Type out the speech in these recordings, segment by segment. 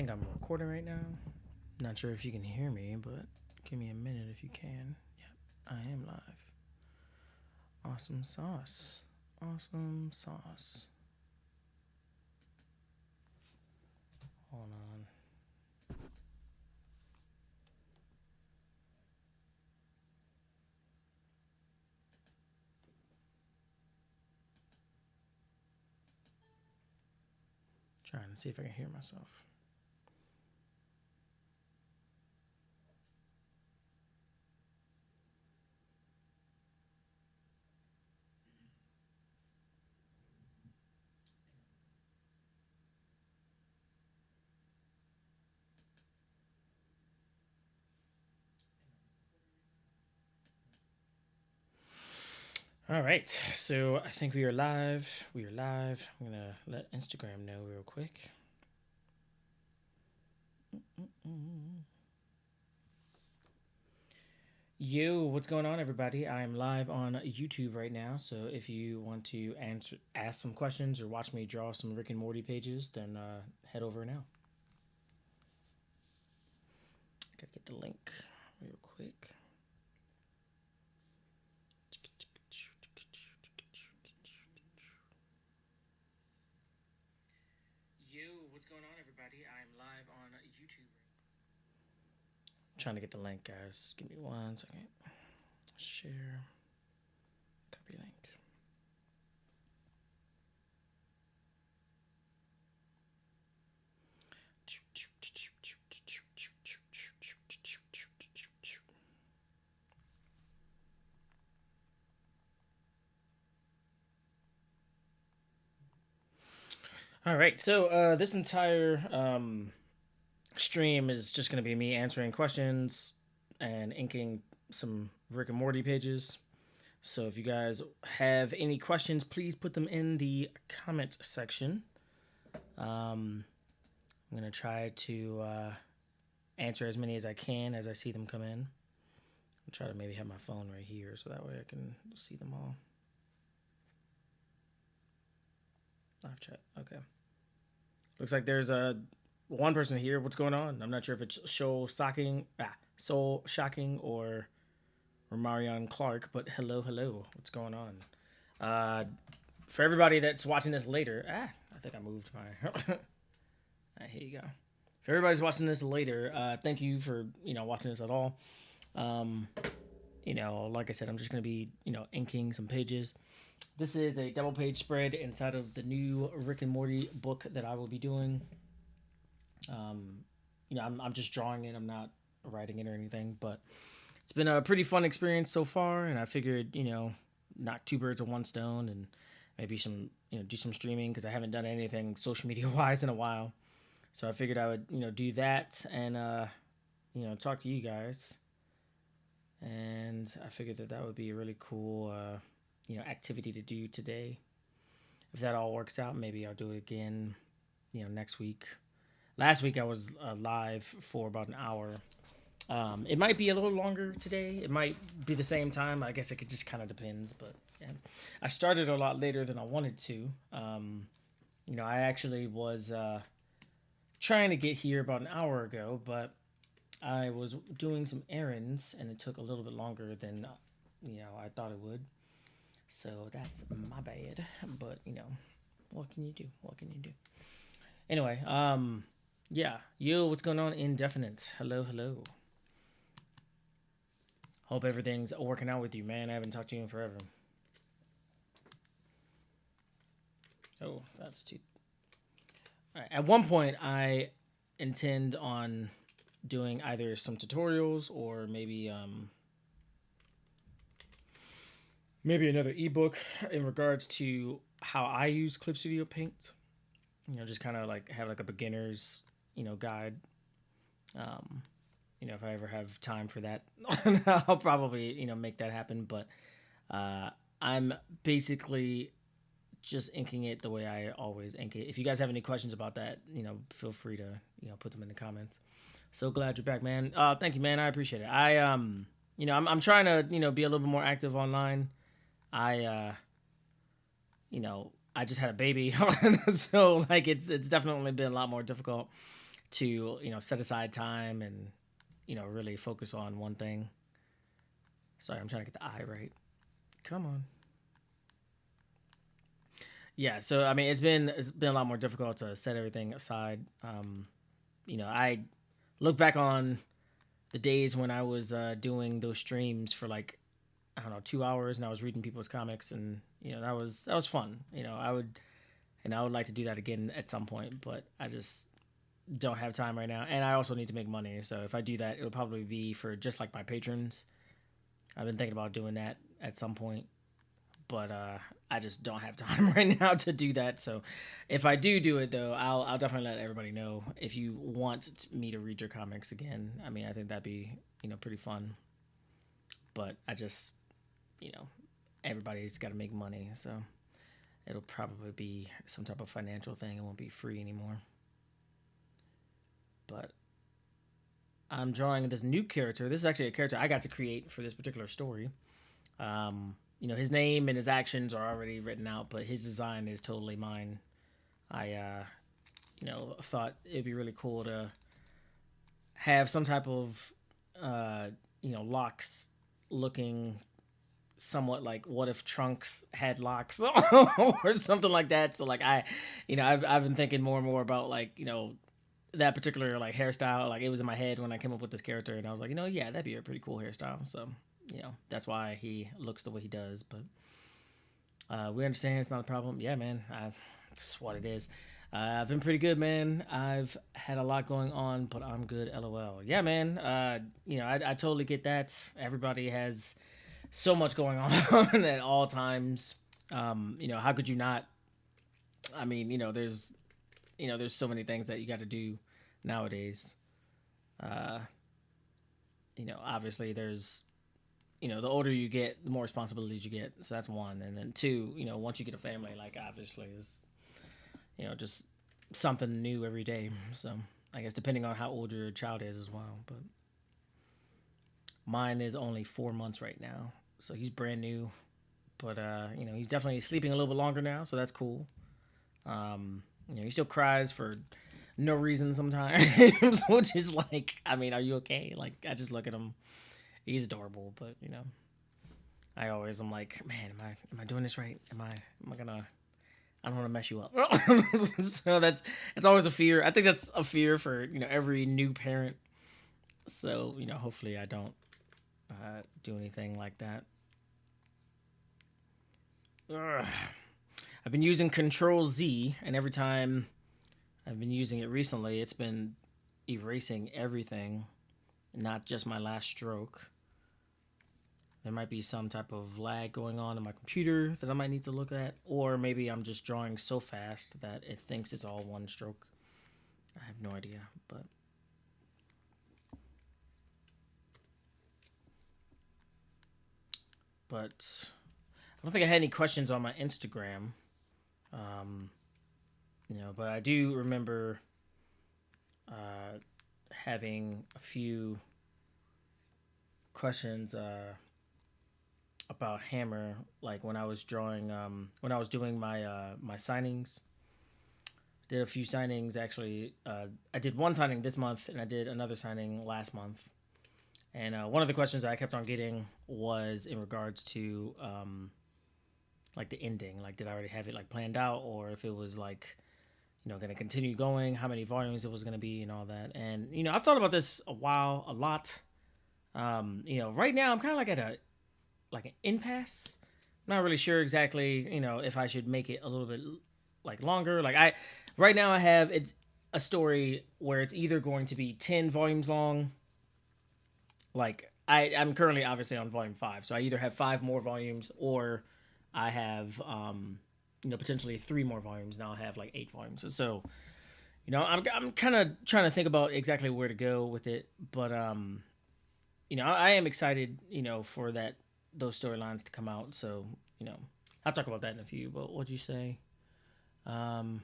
think I'm recording right now. Not sure if you can hear me, but give me a minute if you can. Yep, I am live. Awesome sauce. Awesome sauce. Hold on. Trying to see if I can hear myself. All right, so I think we are live. We are live. I'm gonna let Instagram know real quick. Yo, what's going on, everybody? I'm live on YouTube right now, so if you want to ask some questions or watch me draw some Rick and Morty pages, then head over now. Gotta get the link real quick. Yo, what's going on, everybody? I'm live on YouTube. Trying to get the link, guys. Give me 1 second. Share. Copy link. All right, so this entire stream is just going to be me answering questions and inking some Rick and Morty pages. So if you guys have any questions, please put them in the comment section. I'm going to try to answer as many as I can as I see them come in. I'll try to maybe have my phone right here so that way I can see them all. Live chat. Okay. Looks like there's one person here. What's going on? I'm not sure if it's Soul Shocking or Marion Clark, but hello. What's going on? For everybody that's watching this later, I think I moved my. Here you go. For everybody's watching this later, thank you for watching this at all. Like I said, I'm just gonna be inking some pages. This is a double page spread inside of the new Rick and Morty book that I will be doing. I'm just drawing it. I'm not writing it or anything, but it's been a pretty fun experience so far. And I figured, knock two birds with one stone and maybe do some streaming because I haven't done anything social media wise in a while. So I figured I would, do that and, talk to you guys. And I figured that would be a really cool, activity to do today. If that all works out, maybe I'll do it again, next week. Last week I was live for about an hour. It might be a little longer today. It might be the same time. I guess it just kind of depends. But yeah. I started a lot later than I wanted to. I actually was trying to get here about an hour ago, but I was doing some errands and it took a little bit longer than I thought it would. So that's my bad. But what can you do? Anyway, yeah. Yo, what's going on? Indefinite. Hello. Hope everything's working out with you, man. I haven't talked to you in forever. Oh, that's too. All right. At one point, I intend on doing either some tutorials or maybe another ebook in regards to how I use Clip Studio Paint. Just kind of like have like a beginner's guide. If I ever have time for that, I'll probably make that happen. But I'm basically just inking it the way I always ink it. If you guys have any questions about that, feel free to put them in the comments. So glad you're back, man. Thank you, man. I appreciate it. I'm trying to be a little bit more active online. I just had a baby, so like it's definitely been a lot more difficult to, set aside time and, really focus on one thing. Sorry, I'm trying to get the I right. Come on. Yeah, so I mean, it's been a lot more difficult to set everything aside. I look back on the days when I was doing those streams for like, I don't know, 2 hours, and I was reading people's comics, and that was fun. I would like to do that again at some point, but I just don't have time right now, and I also need to make money. So if I do that, it'll probably be for just like my patrons. I've been thinking about doing that at some point, but I just don't have time right now to do that. So if I do it though, I'll definitely let everybody know if you want me to read your comics again. I mean, I think that'd be pretty fun, but I just everybody's got to make money, so it'll probably be some type of financial thing. It won't be free anymore. But I'm drawing this new character. This is actually a character I got to create for this particular story. His name and his actions are already written out, but his design is totally mine. I, thought it'd be really cool to have some type of, locks looking somewhat like what if Trunks had locks or something like that. So like I've been thinking more and more about like, that particular like hairstyle. Like it was in my head when I came up with this character, and I was like, yeah, that'd be a pretty cool hairstyle. So, that's why he looks the way he does. But we understand it's not a problem. Yeah, man, that's what it is. I've been pretty good, man. I've had a lot going on, but I'm good. LOL. Yeah, man. I totally get that. Everybody has so much going on at all times. How could you not? I mean, there's so many things that you got to do nowadays. Obviously there's, the older you get, the more responsibilities you get. So that's one. And then two, once you get a family, like obviously is, just something new every day. So I guess depending on how old your child is as well. But mine is only 4 months right now. So he's brand new. But, he's definitely sleeping a little bit longer now. So that's cool. He still cries for no reason sometimes, which is like, I mean, are you okay? Like, I just look at him. He's adorable, but I'm like, man, am I doing this right? I don't want to mess you up. So it's always a fear. I think that's a fear for, every new parent. So, hopefully I don't do anything like that. Ugh. I've been using Control Z, and every time I've been using it recently, it's been erasing everything, not just my last stroke. There might be some type of lag going on in my computer that I might need to look at, or maybe I'm just drawing so fast that it thinks it's all one stroke. I have no idea, but I don't think I had any questions on my Instagram. But I do remember having a few questions about Hammer, like when I was drawing, when I was doing my my signings. Did a few signings actually. I did one signing this month, and I did another signing last month. And one of the questions I kept on getting was in regards to like the ending. Like, did I already have it like planned out, or if it was like, going to continue going, how many volumes it was going to be, and all that. And I've thought about this a lot. Right now I'm kind of like at an impasse. I'm not really sure exactly, if I should make it a little bit like longer. Like right now I have it's a story where it's either going to be 10 volumes long. Like I'm currently obviously on volume 5, so I either have 5 more volumes, or I have potentially 3 more volumes. Now I have like 8 volumes. So I'm kind of trying to think about exactly where to go with it, but I am excited for those storylines to come out. So I'll talk about that in a few. But what'd you say? I'd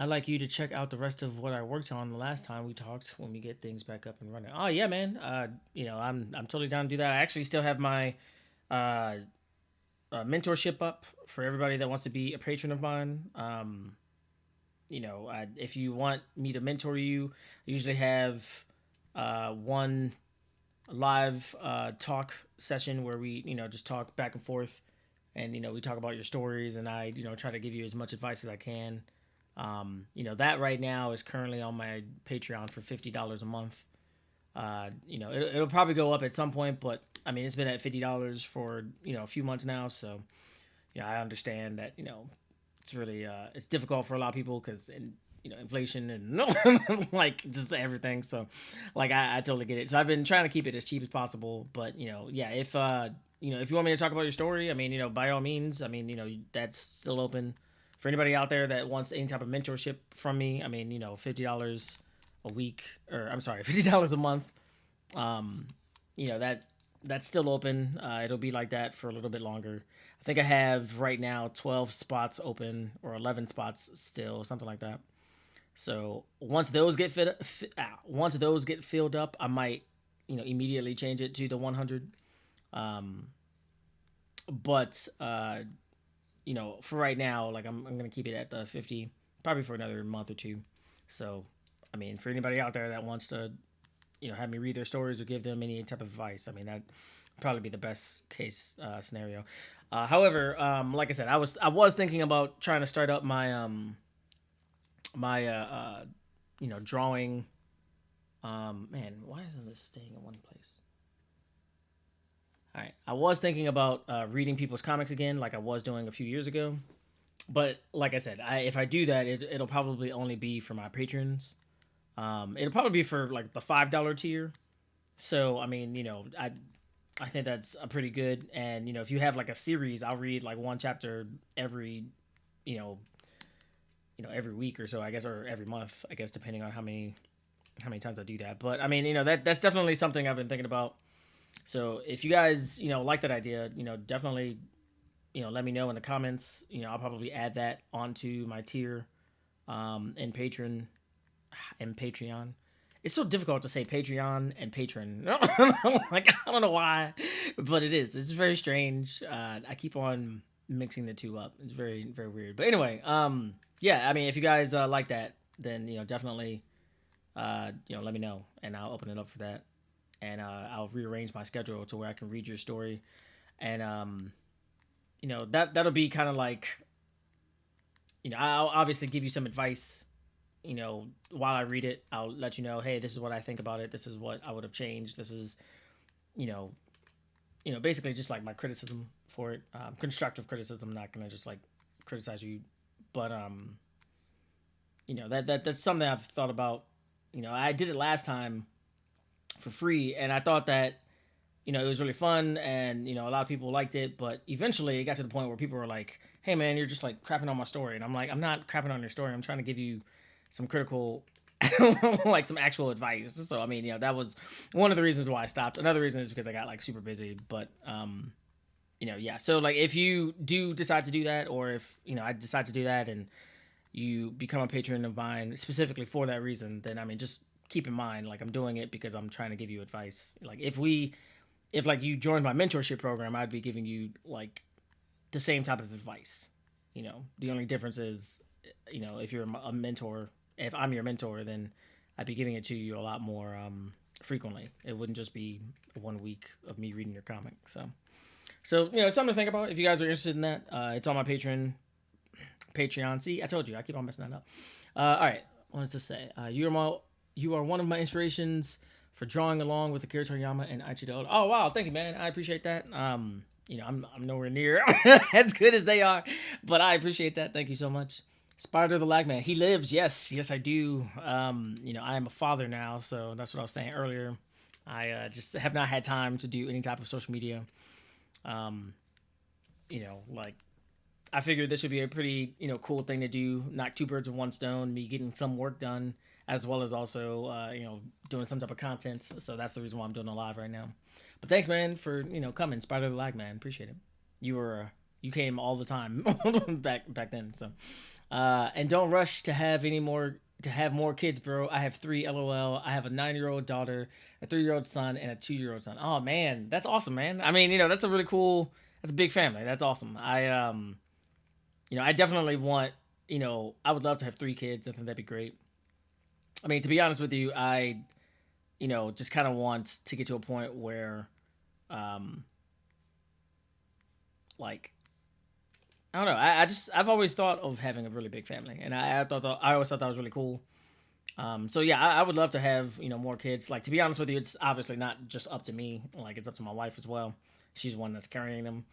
like you to check out the rest of what I worked on the last time we talked, when we get things back up and running. Oh yeah, man. I'm totally down to do that. I actually still have my mentorship up for everybody that wants to be a patron of mine. if you want me to mentor you, I usually have one live talk session where we, just talk back and forth, and we talk about your stories, and I, try to give you as much advice as I can. That right now is currently on my Patreon for $50 a month. It'll probably go up at some point, but I mean, it's been at $50 for a few months now, so I understand that it's really it's difficult for a lot of people because inflation and like just everything. So like I totally get it. So I've been trying to keep it as cheap as possible. But yeah, if if you want me to talk about your story, I mean, by all means, I mean, that's still open for anybody out there that wants any type of mentorship from me. I mean, $50 a week, or I'm sorry, $50 a month. That's still open. It'll be like that for a little bit longer. I think I have right now 12 spots open, or 11 spots still, something like that. So once those get filled up, I might immediately change it to the 100. But for right now, like I'm gonna keep it at the 50, probably for another month or two. So I mean, for anybody out there that wants to have me read their stories or give them any type of advice, I mean, that probably be the best case scenario. However, like I said, I was thinking about trying to start up my drawing. Man, why isn't this staying in one place? All right, I was thinking about reading people's comics again, like I was doing a few years ago. But like I said, if I do that, it'll probably only be for my patrons. It'll probably be for like the $5 tier. So I mean, I think that's a pretty good. And if you have like a series, I'll read like one chapter every, every week or so, I guess, or every month, I guess, depending on how many times I do that. But I mean, that's definitely something I've been thinking about. So if you guys, like that idea, definitely, let me know in the comments. I'll probably add that onto my tier, and Patreon. It's so difficult to say Patreon and patron. Like, I don't know why, but it is. It's very strange. I keep on mixing the two up. It's very, very weird. But anyway, yeah, I mean, if you guys like that, then, definitely, let me know, and I'll open it up for that. And I'll rearrange my schedule to where I can read your story. And, that'll be kind of like, I'll obviously give you some advice, while I read it. I'll let you know, hey, this is what I think about it. This is what I would have changed. This is, basically just like my criticism for it. Constructive criticism. I'm not going to just like criticize you. But, that's something I've thought about. I did it last time for free, and I thought that it was really fun, and a lot of people liked it, but eventually it got to the point where people were like, hey man, you're just like crapping on my story. And I'm like, I'm not crapping on your story. I'm trying to give you some critical like some actual advice. So I mean, that was one of the reasons why I stopped. Another reason is because I got like super busy. But yeah, so like if you do decide to do that, or if I decide to do that and you become a patron of mine specifically for that reason, then I mean, just keep in mind, like, I'm doing it because I'm trying to give you advice. Like if like you joined my mentorship program, I'd be giving you like the same type of advice. The only difference is, if you're a mentor, if I'm your mentor, then I'd be giving it to you a lot more frequently. It wouldn't just be 1 week of me reading your comic. So it's something to think about if you guys are interested in that. It's on my Patreon. See, I told you, I keep on messing that up. All right, what does this say? You are one of my inspirations for drawing along with Akira Toriyama and Aichido. Oh wow, thank you, man. I appreciate that. I'm nowhere near as good as they are, but I appreciate that. Thank you so much. Spider the Lagman, he lives. Yes, I do. I am a father now, so that's what I was saying earlier. I just have not had time to do any type of social media. Like, I figured this would be a pretty, cool thing to do. Knock two birds with one stone, me getting some work done, as well as also, doing some type of content. So that's the reason why I'm doing a live right now. But thanks, man, for, coming. Spider the Lag, man. Appreciate it. You came all the time back then. So, and don't rush to have more kids, bro. I have 3, LOL. I have a 9-year-old daughter, a 3-year-old son, and a 2-year-old son. Oh man, that's awesome, man. I mean, that's a big family. That's awesome. I definitely want, I would love to have 3 kids. I think that'd be great. I mean, to be honest with you, I just kind of want to get to a point where, um, like, I don't know. I've always thought of having a really big family, and I always thought that was really cool. So yeah, I would love to have more kids. Like, to be honest with you, it's obviously not just up to me. Like, it's up to my wife as well. She's the one that's carrying them.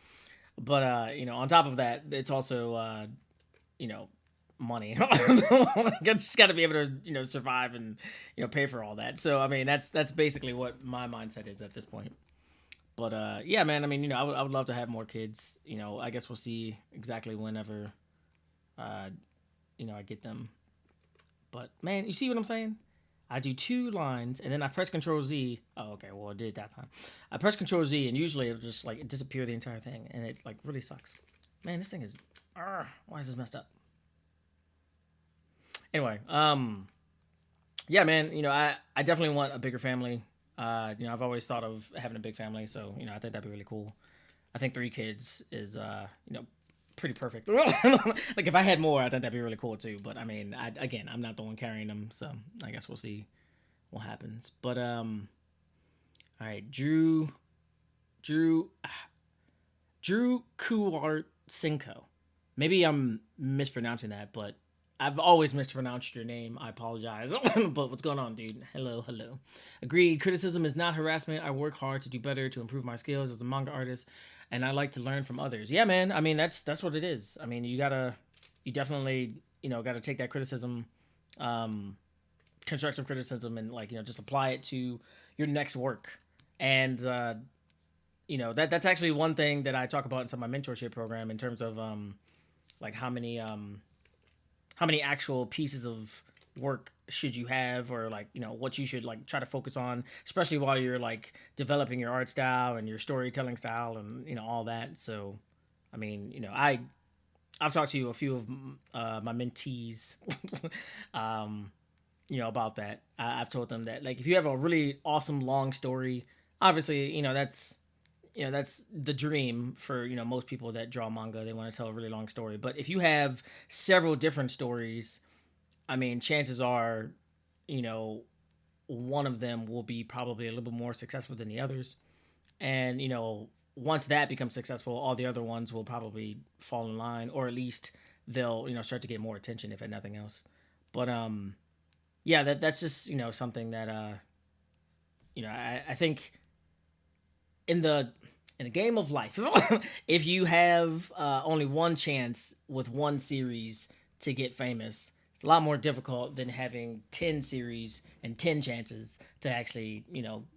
But on top of that, it's also you know money. I just got to be able to survive and pay for all that. So I mean, that's basically what my mindset is at this point. But yeah, man. I mean, I would love to have more kids. I guess we'll see exactly whenever uh, I get them. But man, you see what I'm saying? I do 2 lines and then I press Control Z. Oh, okay. Well, I did that time. I press Control Z and usually it'll just like disappear the entire thing, and it like really sucks. Man, this thing is. Why is this messed up? Anyway, yeah, man. I definitely want a bigger family. I've always thought of having a big family, so I think that'd be really cool. I think 3 kids is pretty perfect. Like, if I had more, I think that'd be really cool too. But I mean, again, I'm not the one carrying them, so I guess we'll see what happens. But all right, Drew, Drew Kuartsenko. Maybe I'm mispronouncing that, but I've always mispronounced your name. I apologize. But what's going on, dude? Hello, hello. Agreed. Criticism is not harassment. I work hard to do better, to improve my skills as a manga artist, and I like to learn from others. Yeah, man. I mean, that's what it is. I mean, you definitely, gotta take that criticism, constructive criticism, and like, just apply it to your next work. And that's actually one thing that I talk about inside my mentorship program in terms of like how many actual pieces of work should you have, or like what you should like try to focus on, especially while you're like developing your art style and your storytelling style and all that. So I mean, I've talked to a few of my mentees about that. I've told them that, like, if you have a really awesome long story, obviously that's the dream for most people that draw manga. They want to tell a really long story. But if you have several different stories, I mean, chances are one of them will be probably a little bit more successful than the others. And once that becomes successful, all the other ones will probably fall in line, or at least they'll start to get more attention, if at nothing else. But yeah, that's just something that I think in the game of life, if you have only one chance with one series to get famous, it's a lot more difficult than having 10 series and 10 chances to actually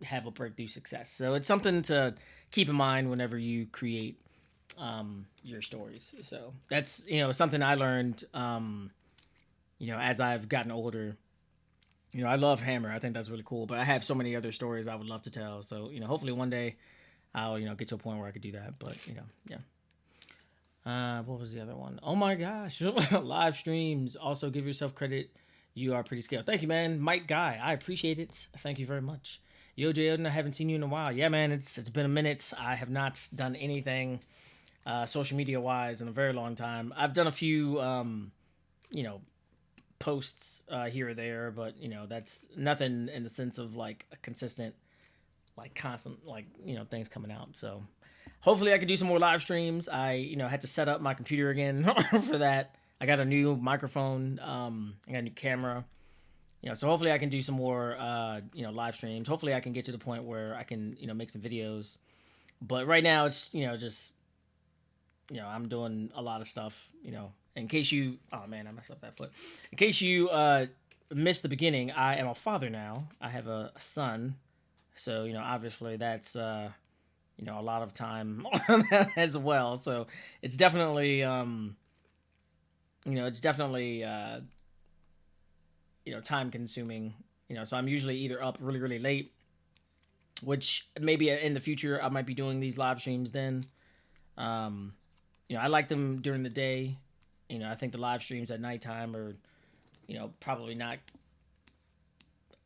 have a breakthrough success. So it's something to keep in mind whenever you create your stories. So that's something I learned as I've gotten older. I love Hammer. I think that's really cool, but I have so many other stories I would love to tell. So hopefully one day I'll get to a point where I could do that. But yeah. What was the other one? Oh my gosh, live streams. Also, give yourself credit. You are pretty skilled. Thank you, man. Mike Guy, I appreciate it. Thank you very much. Yo, JeyOdin, I haven't seen you in a while. Yeah, man, it's been a minute. I have not done anything social media wise in a very long time. I've done a few posts here or there, but that's nothing in the sense of like a consistent, like constant, like things coming out. So hopefully I could do some more live streams. I had to set up my computer again for that. I got a new microphone. I got a new camera. So hopefully I can do some more live streams. Hopefully I can get to the point where I can make some videos. But right now it's just I'm doing a lot of stuff. In case you, oh man, I messed up that foot. In case you missed the beginning, I am a father now. I have a son. So, obviously that's, a lot of time as well. So it's definitely, time consuming, so I'm usually either up really, really late, which maybe in the future I might be doing these live streams then. I like them during the day. I think the live streams at nighttime are, probably not.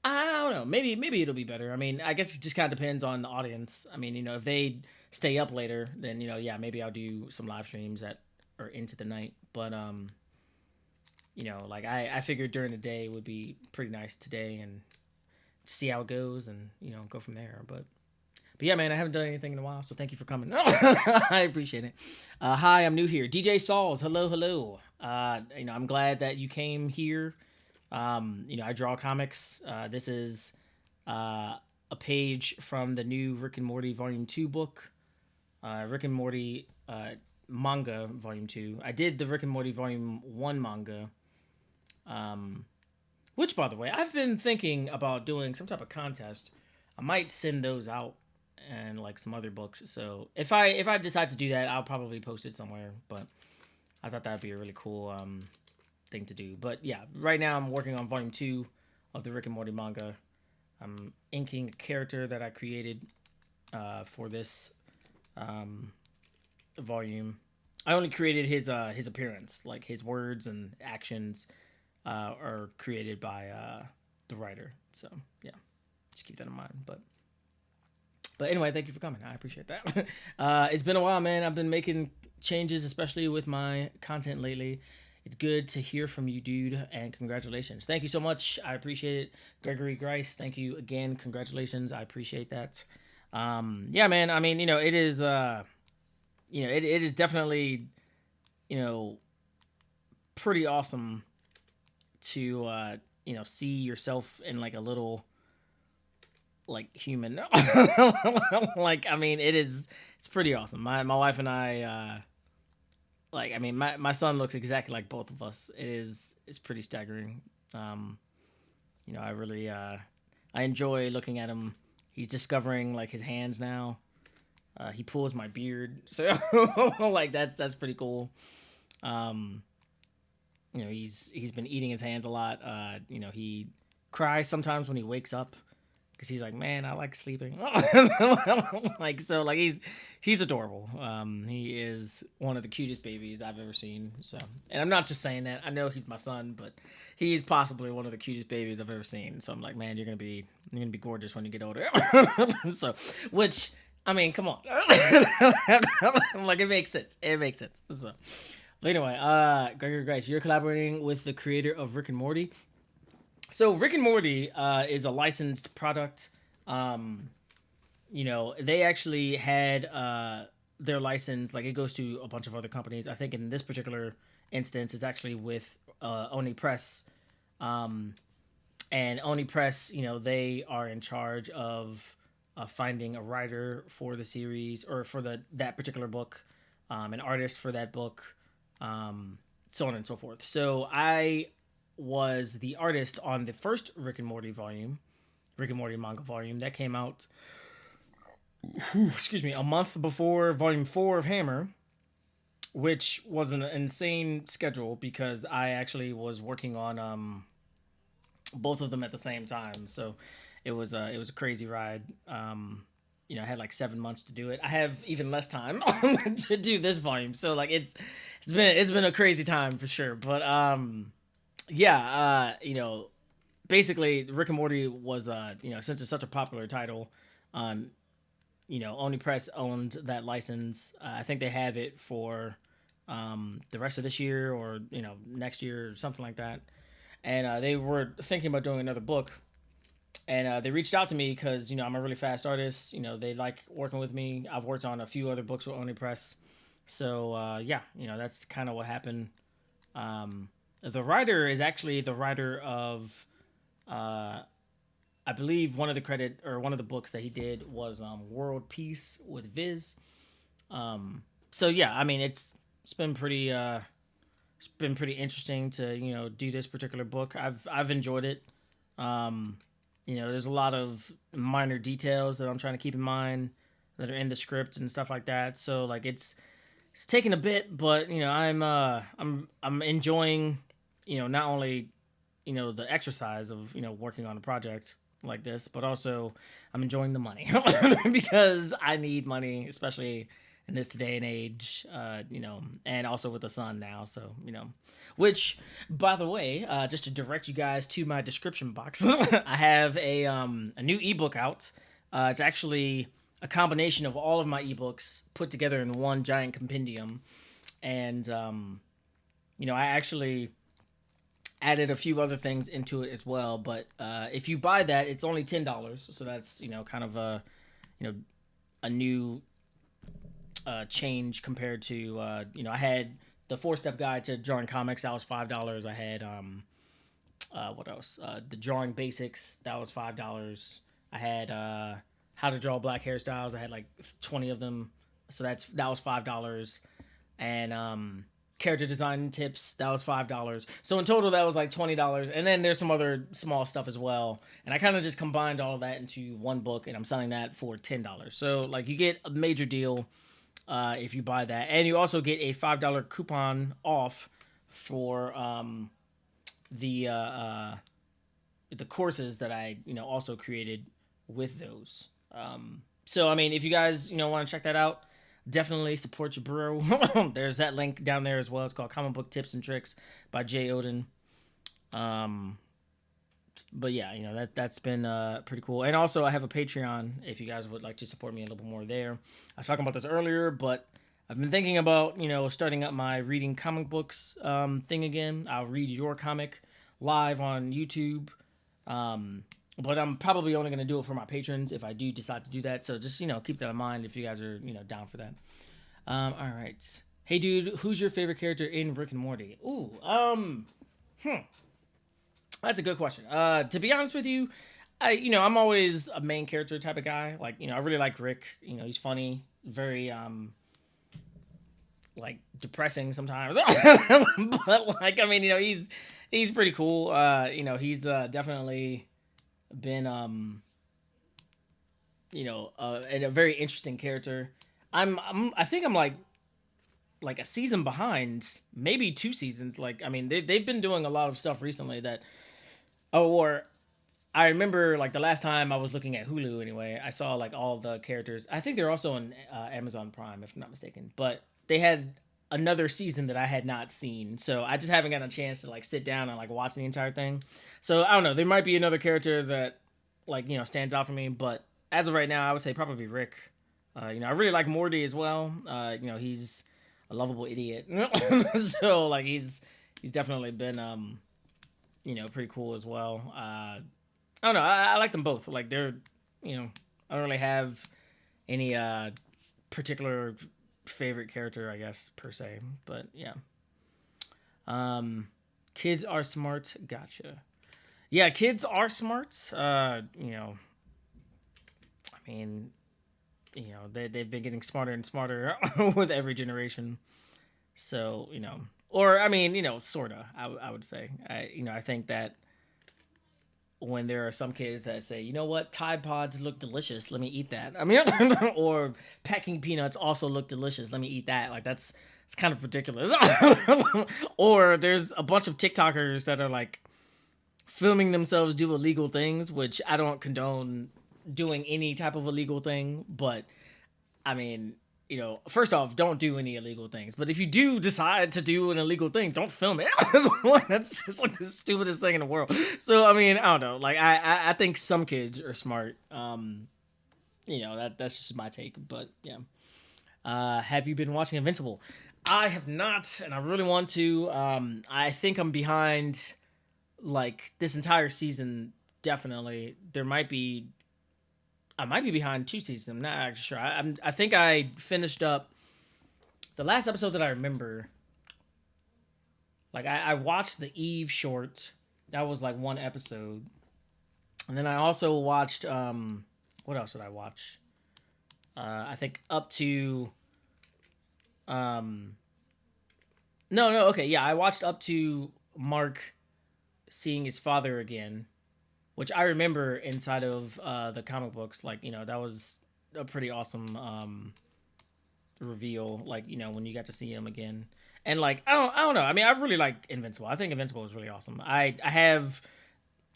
I don't know. Maybe it'll be better. I mean, I guess it just kind of depends on the audience. I mean, if they stay up later, then yeah, maybe I'll do some live streams that are into the night. But like I figured during the day would be pretty nice today and see how it goes and, go from there. But yeah, man, I haven't done anything in a while, so thank you for coming. I appreciate it. Hi, I'm new here. DJ Sauls, hello, hello. I'm glad that you came here. I draw comics. This is a page from the new Rick and Morty Volume 2 book. Rick and Morty manga Volume 2. I did the Rick and Morty Volume 1 manga. Which, by the way, I've been thinking about doing some type of contest. I might send those out and like some other books. So if I decide to do that, I'll probably post it somewhere. But I thought that'd be a really cool thing to do. But yeah, right now I'm working on Volume 2 of the Rick and Morty manga. I'm inking a character that I created for this volume. I only created his appearance, like his words and actions are created by the writer. So yeah, just keep that in mind. But anyway, thank you for coming. I appreciate that. It's been a while, man. I've been making changes, especially with my content lately. It's good to hear from you, dude, and congratulations. Thank you so much. I appreciate it. Gregory Grice, thank you again. Congratulations. I appreciate that. Yeah, man. I mean, it is, it is definitely, pretty awesome to, see yourself in like a little, like human. Like, I mean, it's pretty awesome. My wife and I, my son looks exactly like both of us. It's pretty staggering. I really, I enjoy looking at him. He's discovering like his hands now. He pulls my beard. So like, that's pretty cool. He's been eating his hands a lot. He cries sometimes when he wakes up. Because he's like, man, I like sleeping. He's adorable. He is one of the cutest babies I've ever seen. So, and I'm not just saying that. I know he's my son, but he's possibly one of the cutest babies I've ever seen. So I'm like, man, you're gonna be gorgeous when you get older. So, which, I mean, come on. Like, it makes sense. It makes sense. So, but anyway, Gregory Grice, you're collaborating with the creator of Rick and Morty. So Rick and Morty is a licensed product. They actually had their license, like it goes to a bunch of other companies. I think in this particular instance, it's actually with Oni Press. And Oni Press, they are in charge of finding a writer for the series or for that particular book, an artist for that book, so on and so forth. So I was the artist on the first Rick and Morty manga volume that came out, a month before Volume 4 of Hammer, which was an insane schedule because I actually was working on both of them at the same time. So it was a crazy ride. I had like 7 months to do it. I have even less time to do this volume. So like it's been a crazy time for sure. But basically Rick and Morty was, since it's such a popular title, Oni Press owned that license. I think they have it for the rest of this year or, next year or something like that. And they were thinking about doing another book. And they reached out to me because, I'm a really fast artist. They like working with me. I've worked on a few other books with Oni Press. So, that's kind of what happened. The writer is actually the writer of, I believe one of the books that he did was World Peace with Viz. So yeah, I mean it's been pretty interesting to do this particular book. I've enjoyed it. There's a lot of minor details that I'm trying to keep in mind that are in the script and stuff like that. So like it's taking a bit, but I'm enjoying. Not only, the exercise of, working on a project like this, but also I'm enjoying the money because I need money, especially in this day and age, and also with the son now. So, which, by the way, just to direct you guys to my description box, I have a new ebook out. It's actually a combination of all of my ebooks put together in one giant compendium. And, I actually added a few other things into it as well. But if you buy that, it's only $10. So that's kind of you know a new change compared to I had the 4-step guide to drawing comics, that was $5. I had what else? The drawing basics, that was $5. I had how to draw black hairstyles. I had like 20 of them, so that was $5. And character design tips, that was $5. So in total, that was like $20. And then there's some other small stuff as well. And I kind of just combined all of that into one book, and I'm selling that for $10. So like you get a major deal if you buy that, and you also get a $5 coupon off for the courses that I also created with those. So I mean, if you guys want to check that out, definitely support your bro. There's that link down there as well. It's called Comic Book Tips and Tricks by JeyOdin. But yeah, that's been pretty cool. And also, I have a Patreon if you guys would like to support me a little bit more there. I was talking about this earlier, but I've been thinking about starting up my reading comic books thing again. I'll read your comic live on YouTube. But I'm probably only going to do it for my patrons if I do decide to do that. So just, keep that in mind if you guys are, down for that. All right. Hey, dude, who's your favorite character in Rick and Morty? Ooh, that's a good question. To be honest with you, I'm always a main character type of guy. Like, I really like Rick. He's funny, very, like, depressing sometimes. But, like, I mean, he's pretty cool. He's definitely been and a very interesting character. I think I'm like a season behind, maybe 2 seasons. Like, I mean, they've been doing a lot of stuff recently that or I remember like the last time I was looking at Hulu anyway, I saw like all the characters. I think they're also on Amazon Prime if I'm not mistaken, but they had another season that I had not seen. So I just haven't gotten a chance to like sit down and like watch the entire thing. So I don't know. There might be another character that like, stands out for me. But as of right now, I would say probably Rick. I really like Morty as well. He's a lovable idiot. So like he's definitely been, pretty cool as well. I don't know. I like them both. Like they're, I don't really have any particular favorite character, I guess, per se, but yeah. Kids are smart. Gotcha. Yeah, kids are smart. I mean, they've been getting smarter and smarter with every generation. So, or I mean, sorta, I would say. I think that when there are some kids that say, you know what, Tide Pods look delicious, let me eat that. I mean, or packing peanuts also look delicious, let me eat that. Like it's kind of ridiculous. Or there's a bunch of TikTokers that are like filming themselves do illegal things, which I don't condone doing any type of illegal thing. But I mean, first off, don't do any illegal things. But if you do decide to do an illegal thing, don't film it. That's just like the stupidest thing in the world. So, I mean, I don't know. Like, I think some kids are smart. That's just my take. But, yeah. Have you been watching Invincible? I have not, and I really want to. I think I'm behind, like, this entire season, definitely. I might be behind 2 seasons. I'm not actually sure. I think I finished up the last episode that I remember. Like I watched the Eve short. That was like 1 episode, and then I also watched what else did I watch? I think up to I watched up to Mark seeing his father again, which I remember inside of the comic books. Like, that was a pretty awesome reveal. Like, when you got to see him again. And, like, I don't know. I mean, I really like Invincible. I think Invincible is really awesome. I have,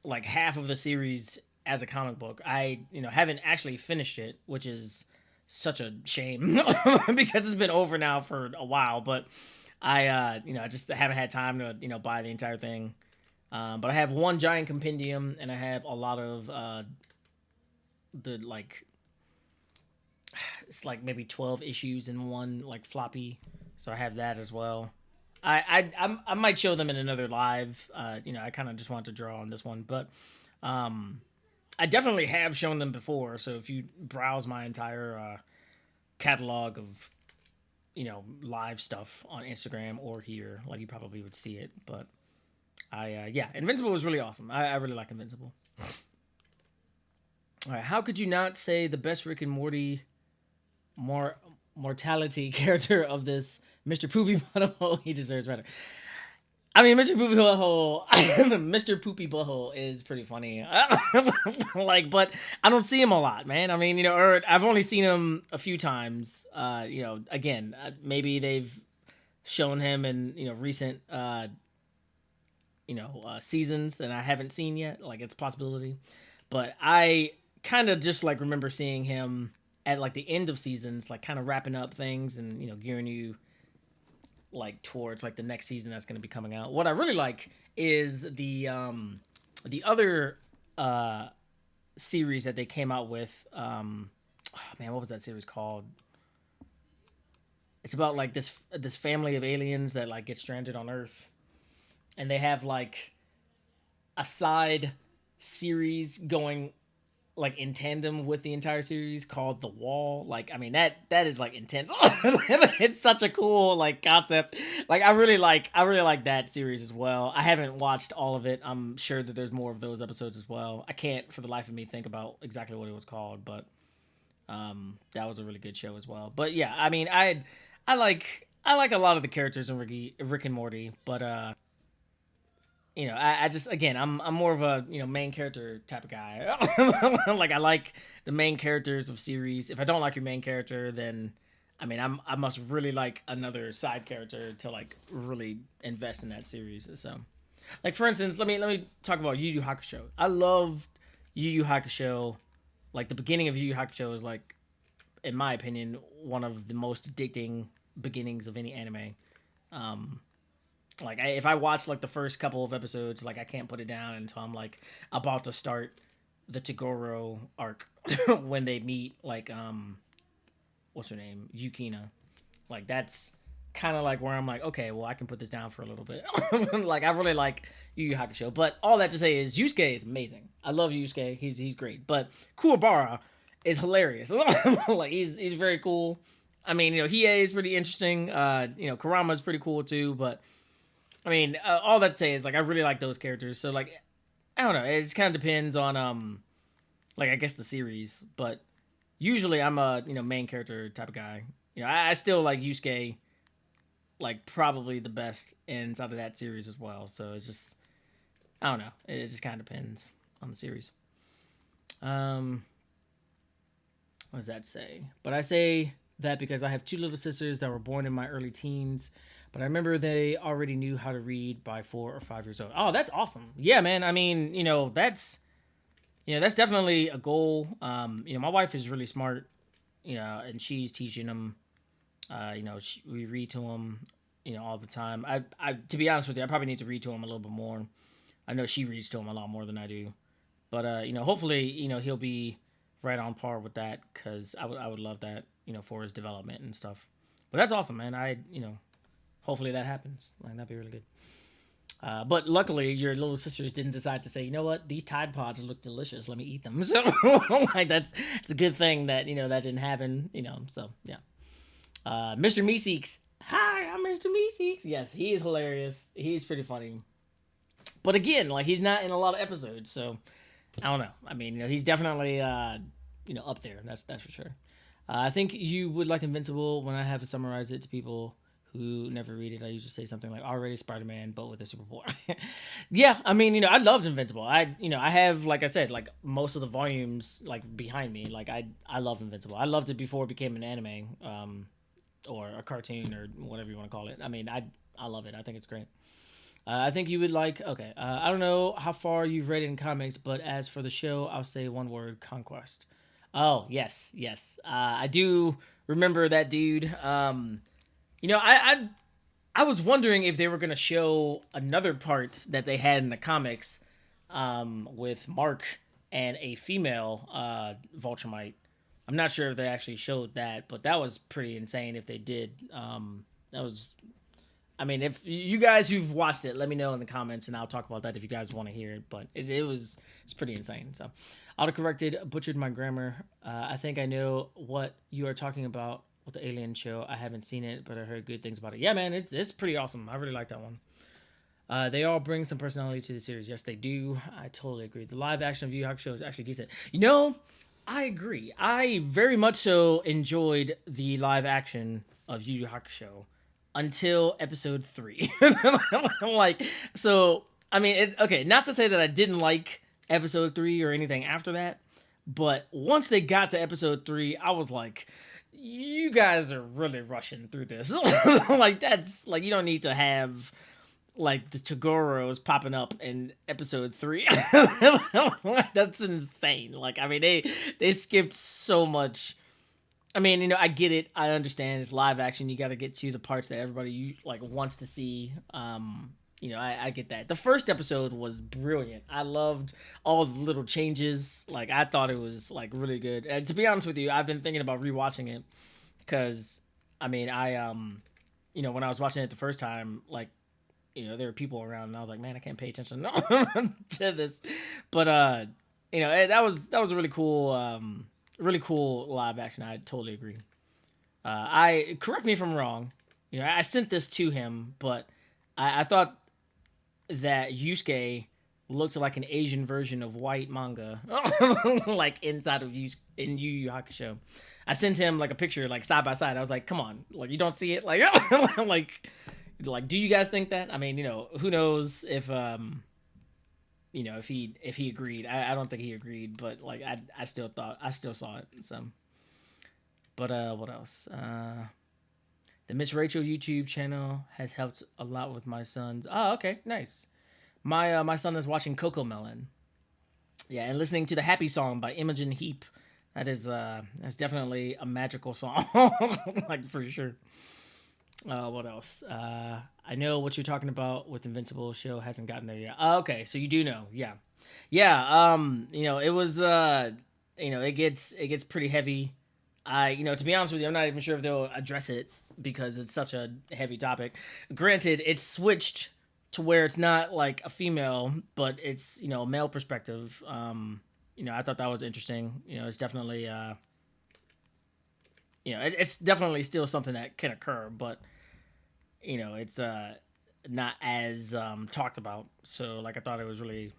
like, half of the series as a comic book. I, haven't actually finished it, which is such a shame because it's been over now for a while. But I just haven't had time to, buy the entire thing. But I have 1 giant compendium, and I have a lot of the like, it's like maybe 12 issues in 1 like floppy. So I have that as well. I might show them in another live. I kind of just want to draw on this one, but um, I definitely have shown them before. So if you browse my entire catalog of live stuff on Instagram or here, like you probably would see it. But yeah, Invincible was really awesome. I really like Invincible. All right, how could you not say the best Rick and Morty more mortality character of this Mr. Poopy Butthole? He deserves better. I mean, Mr. Poopy Butthole, Mr. Poopy Butthole is pretty funny. But I don't see him a lot, man. I mean, or I've only seen him a few times. Again, maybe they've shown him in recent seasons that I haven't seen yet. Like it's a possibility, but I kind of just like remember seeing him at like the end of seasons, like kind of wrapping up things and gearing you like towards like the next season that's going to be coming out. What I really like is the other series that they came out with. What was that series called? It's about like this family of aliens that like get stranded on Earth, and they have like a side series going like in tandem with the entire series called The Wall. Like, I mean, that is like intense. It's such a cool like concept. Like I really like that series as well. I haven't watched all of it. I'm sure that there's more of those episodes as well. I can't for the life of me think about exactly what it was called, but that was a really good show as well. But yeah, I mean, I like a lot of the characters in Rick and Morty, but I just again I'm more of a main character type of guy. Like I like the main characters of series. If I don't like your main character, then I mean I must really like another side character to like really invest in that series. So, like for instance, let me talk about Yu Yu Hakusho. I love Yu Yu Hakusho. Like the beginning of Yu Yu Hakusho is like, in my opinion, one of the most addicting beginnings of any anime. If I watch like the first couple of episodes, like I can't put it down until I'm like about to start the Toguro arc when they meet like what's her name, Yukina. Like that's kind of like where I'm like, okay, well I can put this down for a little bit. Like I really like Yu Yu Hakusho, but all that to say is Yusuke is amazing. I love Yusuke. He's great, but Kuwabara is hilarious. Like he's very cool. I mean, Hiei is pretty interesting. Kurama is pretty cool too, but I mean, all that to say is like I really like those characters. So like, I don't know. It just kind of depends on like I guess the series. But usually I'm a main character type of guy. I still like Yusuke, like probably the best inside of that series as well. So it's just I don't know. It just kind of depends on the series. What does that say? But I say that because I have two little sisters that were born in my early teens. But I remember they already knew how to read by 4 or 5 years old. Oh, that's awesome. Yeah, man. I mean, that's definitely a goal. My wife is really smart, and she's teaching them. We read to them, all the time. I to be honest with you, I probably need to read to him a little bit more. I know she reads to him a lot more than I do. But hopefully, he'll be right on par with that because I would love that, for his development and stuff. But that's awesome, man. Hopefully that happens. Like that'd be really good. But luckily, your little sisters didn't decide to say, you know what, these Tide Pods look delicious. Let me eat them. So like it's a good thing that that didn't happen. So yeah. Mr. Meeseeks. Hi, I'm Mr. Meeseeks. Yes, he is hilarious. He's pretty funny. But again, like he's not in a lot of episodes, so I don't know. I mean, he's definitely up there. That's for sure. I think you would like Invincible. When I have to summarize it to people who never read it, I usually say something like already Spider-Man, but with a superpower. Yeah, I mean, I loved Invincible. I have, like I said, like most of the volumes like behind me. Like I love Invincible. I loved it before it became an anime, or a cartoon or whatever you want to call it. I mean, I love it. I think it's great. I think you would like. Okay, I don't know how far you've read it in comics, but as for the show, I'll say one word: conquest. Oh yes. I do remember that dude. I was wondering if they were gonna show another part that they had in the comics, with Mark and a female Vulturemite. I'm not sure if they actually showed that, but that was pretty insane if they did. That was, I mean, if you guys who've watched it, let me know in the comments, and I'll talk about that if you guys want to hear it. But it's pretty insane. So, autocorrected, butchered my grammar. I think I know what you are talking about with the Alien show. I haven't seen it, but I heard good things about it. Yeah, man, it's pretty awesome. I really like that one. They all bring some personality to the series. Yes, they do. I totally agree. The live action of Yu Yu Hakusho is actually decent. I agree. I very much so enjoyed the live action of Yu Yu Hakusho until episode 3. Like, so, I mean, okay, not to say that I didn't like episode 3 or anything after that, but once they got to episode 3, I was like, you guys are really rushing through this. Like, that's, like, you don't need to have like the Togoros popping up in episode 3. That's insane. Like, I mean, they skipped so much. I mean, I get it. I understand it's live action. You got to get to the parts that everybody like wants to see. I get that. The first episode was brilliant. I loved all the little changes. Like, I thought it was like really good. And to be honest with you, I've been thinking about rewatching it because, I mean, when I was watching it the first time, like, there were people around, and I was like, man, I can't pay attention to this. But that was a really cool live action. I totally agree. I correct me if I'm wrong. I sent this to him, but I thought that Yusuke looked like an Asian version of white manga, like inside of Yu Yu Hakusho. I sent him like a picture, like side by side. I was like, come on, like you don't see it, like like, do you guys think that? I mean, who knows if if he agreed. I don't think he agreed, but like I still saw it. So, but what else? The Miss Rachel YouTube channel has helped a lot with my son's. Oh, okay, nice. My son is watching Coco Melon. Yeah, and listening to the Happy Song by Imogen Heap. That's definitely a magical song, like for sure. What else? I know what you're talking about with Invincible. Show hasn't gotten there yet. Okay, so you do know, yeah. It was, it gets pretty heavy. To be honest with you, I'm not even sure if they'll address it because it's such a heavy topic. Granted, it's switched to where it's not like a female, but it's a male perspective. I thought that was interesting. It's definitely it's definitely still something that can occur, but it's not as talked about. So like I thought it was really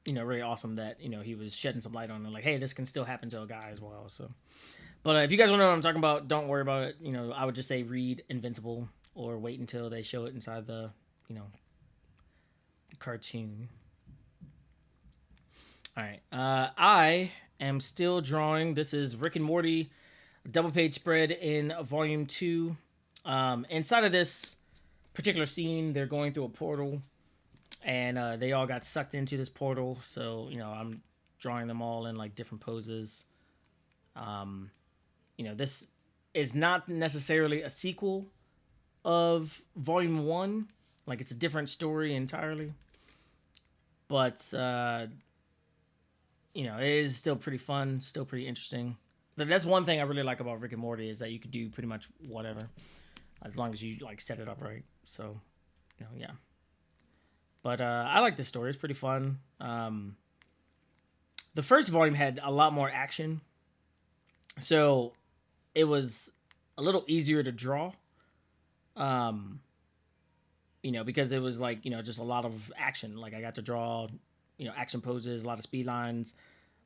really awesome that he was shedding some light on it, like, hey, this can still happen to a guy as well. So, but if you guys want to know what I'm talking about, don't worry about it. I would just say read Invincible or wait until they show it inside the the cartoon. All right, I am still drawing. This is Rick and Morty, double page spread in volume 2. Inside of this particular scene, they're going through a portal, and they all got sucked into this portal. So I'm drawing them all in like different poses. This is not necessarily a sequel of volume 1. Like, it's a different story entirely, but it is still pretty fun, still pretty interesting. But that's one thing I really like about Rick and Morty is that you could do pretty much whatever, as long as you like set it up right. So, yeah. But I like this story. It's pretty fun. The first volume had a lot more action, so it was a little easier to draw. Because it was like just a lot of action. Like I got to draw action poses, a lot of speed lines.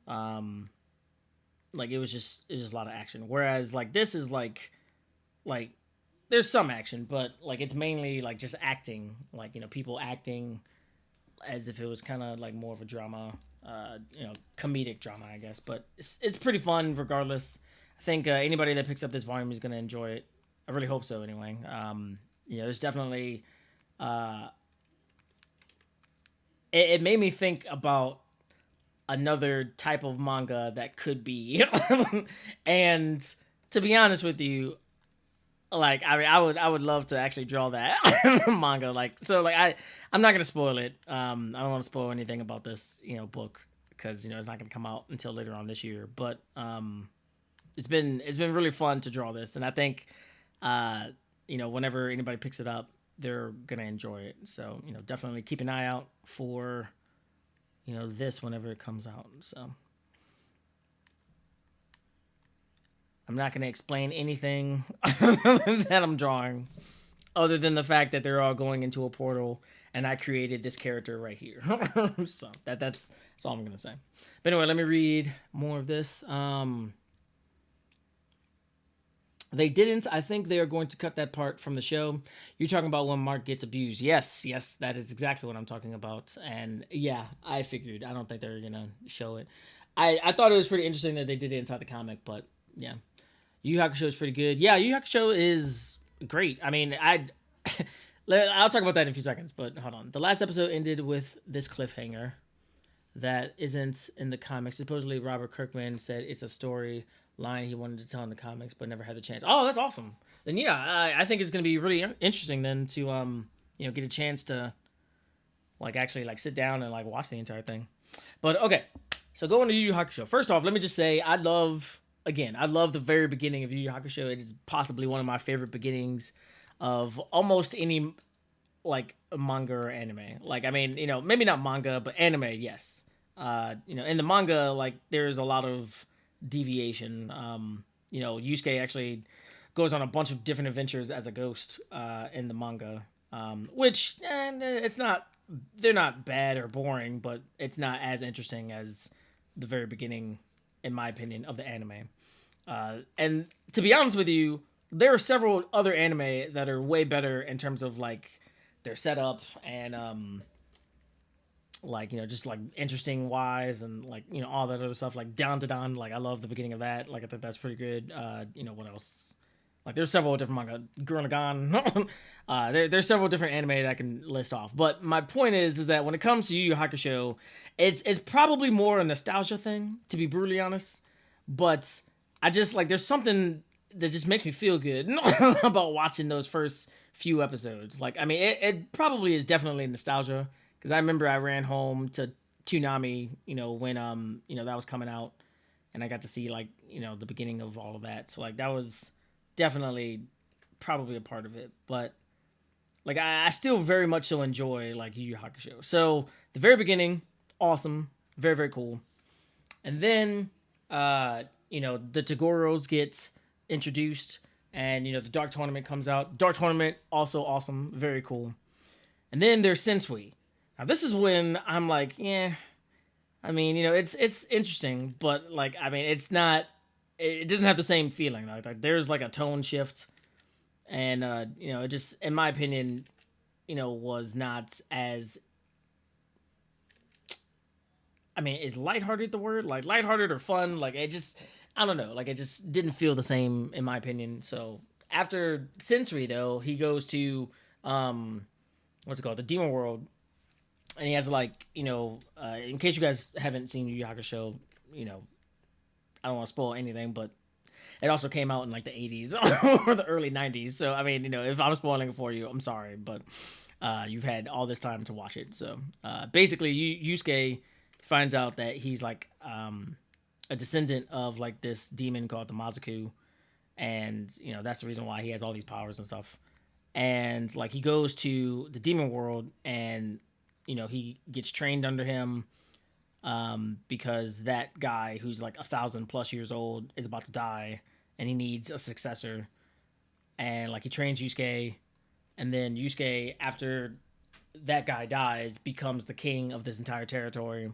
Like it's just a lot of action. Whereas like this is like there's some action, but like it's mainly like just acting, like people acting as if it was kind of like more of a drama, comedic drama, I guess. But it's pretty fun regardless. I think anybody that picks up this volume is gonna enjoy it. I really hope so. Anyway, there's definitely. It made me think about another type of manga that could be, and to be honest with you, like I would love to actually draw that manga. Like so, like I'm not gonna spoil it. I don't want to spoil anything about this book because it's not gonna come out until later on this year. But it's been really fun to draw this, and I think whenever anybody picks it up, they're gonna enjoy it. So definitely keep an eye out for this whenever it comes out. So I'm not gonna explain anything that I'm drawing, other than the fact that they're all going into a portal, and I created this character right here. So that's all I'm gonna say. But anyway, let me read more of this. They didn't. I think they are going to cut that part from the show. You're talking about when Mark gets abused. Yes, that is exactly what I'm talking about. And yeah, I figured. I don't think they're gonna show it. I thought it was pretty interesting that they did it inside the comic, but yeah, Yu Yu Hakusho is pretty good. Yeah, Yu Yu Hakusho is great. I mean, I'll talk about that in a few seconds, but hold on. The last episode ended with this cliffhanger that isn't in the comics. Supposedly, Robert Kirkman said it's a story line he wanted to tell in the comics, but never had the chance. Oh, that's awesome. Then yeah, I think it's going to be really interesting then to get a chance to actually sit down and watch the entire thing. But okay, so going to Yu Yu Hakusho. First off, let me just say I love the very beginning of Yu Yu Hakusho. It is possibly one of my favorite beginnings of almost any manga or anime. Maybe not manga, but anime, yes. In the manga, there's a lot of deviation. Yusuke actually goes on a bunch of different adventures as a ghost in the manga, which they're not bad or boring, but it's not as interesting as the very beginning, in my opinion, of the anime. And to be honest with you, there are several other anime that are way better in terms of their setup and just interesting wise and all that other stuff, Down to Dawn. I love the beginning of that. I think that's pretty good. What else? There's several different manga. Gurren Lagann. There's several different anime that I can list off. But my point is that when it comes to Yu Yu Hakusho, it's probably more a nostalgia thing, to be brutally honest. But I just there's something that just makes me feel good about watching those first few episodes. It probably is definitely nostalgia, because I remember I ran home to Toonami, when that was coming out, and I got to see the beginning of all of that. So that was definitely probably a part of it. But I still very much so enjoy Yu Yu Hakusho. So the very beginning, awesome, very very cool. And then the Tagoros get introduced, and the Dark Tournament comes out. Dark Tournament, also awesome, very cool. And then there's Sensui. Now this is when I'm yeah, it's interesting, but it's not. It doesn't have the same feeling. There's a tone shift, and it just, in my opinion, was not as. Is lighthearted the word? Lighthearted or fun? It just, I don't know. It just didn't feel the same in my opinion. So after Sensui, though, he goes to what's it called, the Demon World, and he has in case you guys haven't seen Yu Yu Hakusho, I don't want to spoil anything, but it also came out in the 80s or the early 90s. So if I'm spoiling it for you, I'm sorry, but you've had all this time to watch it. So basically, Yusuke finds out that he's a descendant of this demon called the Mazaku, and that's the reason why he has all these powers and stuff. And he goes to the Demon World, and he gets trained under him, because that guy who's 1,000+ years old is about to die, and he needs a successor. And he trains Yusuke, and then Yusuke, after that guy dies, becomes the king of this entire territory.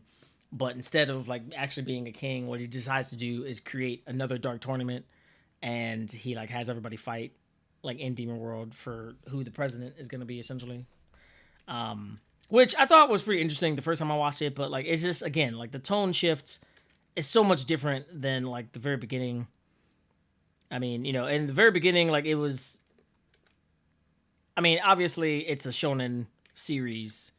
But instead of actually being a king, what he decides to do is create another Dark Tournament, and he has everybody fight in Demon World for who the president is going to be, essentially. Which I thought was pretty interesting the first time I watched it, but it's just, again, the tone shift is so much different than the very beginning. In the very beginning, it was, obviously it's a shonen series,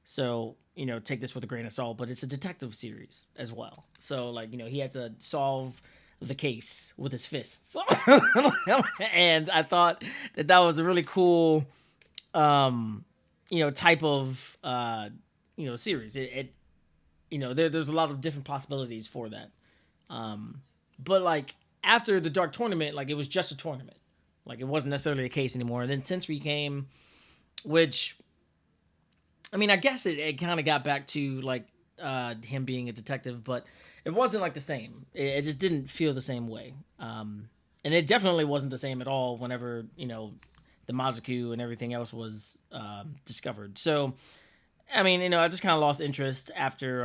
so take this with a grain of salt, but it's a detective series as well. So he had to solve the case with his fists. And I thought that was a really cool type of series. There's a lot of different possibilities for that. But after the Dark Tournament, it was just a tournament. Like, it wasn't necessarily the case anymore. And then Sensory came, which, I mean, I guess it kind of got back to, like, him being a detective, but it wasn't, like, the same. It just didn't feel the same way. And it definitely wasn't the same at all whenever, the Mazuku and everything else was discovered. So, I mean, I just kind of lost interest after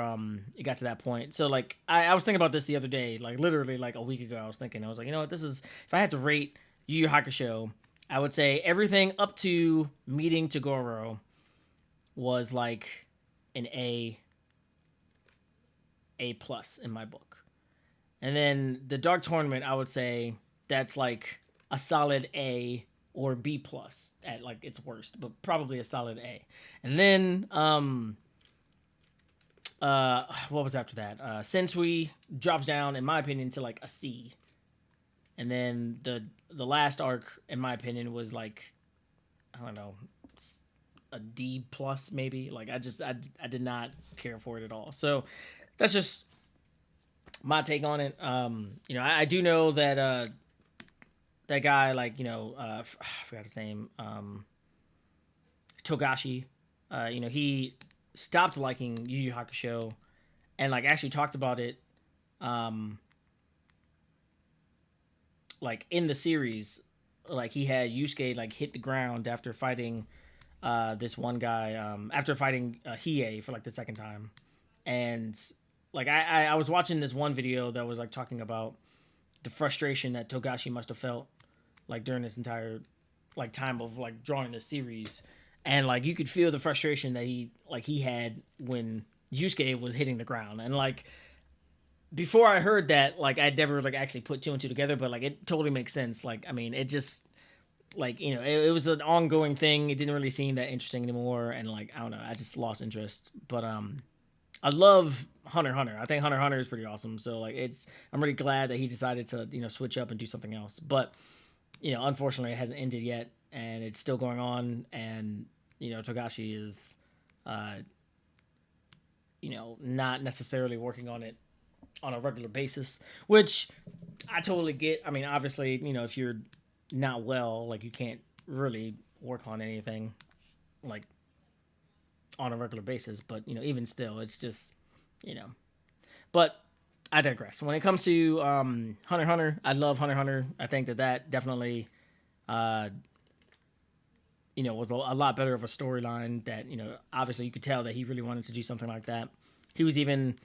it got to that point. So, like, I was thinking about this the other day, like, literally, like, a week ago. I was like, you know what, if I had to rate Yu Yu Hakusho, I would say everything up to meeting Toguro was, like, an A plus in my book. And then the Dark Tournament, I would say that's, like, a solid A or B plus at, like, its worst, but probably a solid A. And then what was after that? Sensui drops down, in my opinion, to, like, a C. And then the last arc, in my opinion, was, like, I don't know, a D plus maybe. Like, I did not care for it at all. So that's just my take on it. I do know that that guy, like, I forgot his name, Togashi, he stopped liking Yu Yu Hakusho, and, like, actually talked about it, like, in the series. Like, he had Yusuke, like, hit the ground after fighting this one guy, after fighting Hiei for, like, the second time. And, like, I was watching this one video that was, like, talking about the frustration that Togashi must have felt, like, during this entire, like, time of, like, drawing this series. And, like, you could feel the frustration that he had when Yusuke was hitting the ground. And, like, before I heard that, like, I'd never, like, actually put two and two together, but, like, it totally makes sense. Like, I mean, it just, like, it was an ongoing thing. It didn't really seem that interesting anymore. And, like, I don't know, I just lost interest. But I love Hunter x Hunter. I think Hunter x Hunter is pretty awesome. So, like, I'm really glad that he decided to, switch up and do something else. But, unfortunately, it hasn't ended yet, and it's still going on. And, Togashi is, not necessarily working on it on a regular basis, which I totally get. I mean, obviously, if you're not well, like, you can't really work on anything, like, on a regular basis. But, even still, it's just, but I digress. When it comes to Hunter x Hunter, I love Hunter x Hunter. I think that definitely, was a lot better of a storyline. That, obviously you could tell that he really wanted to do something like that. He was even,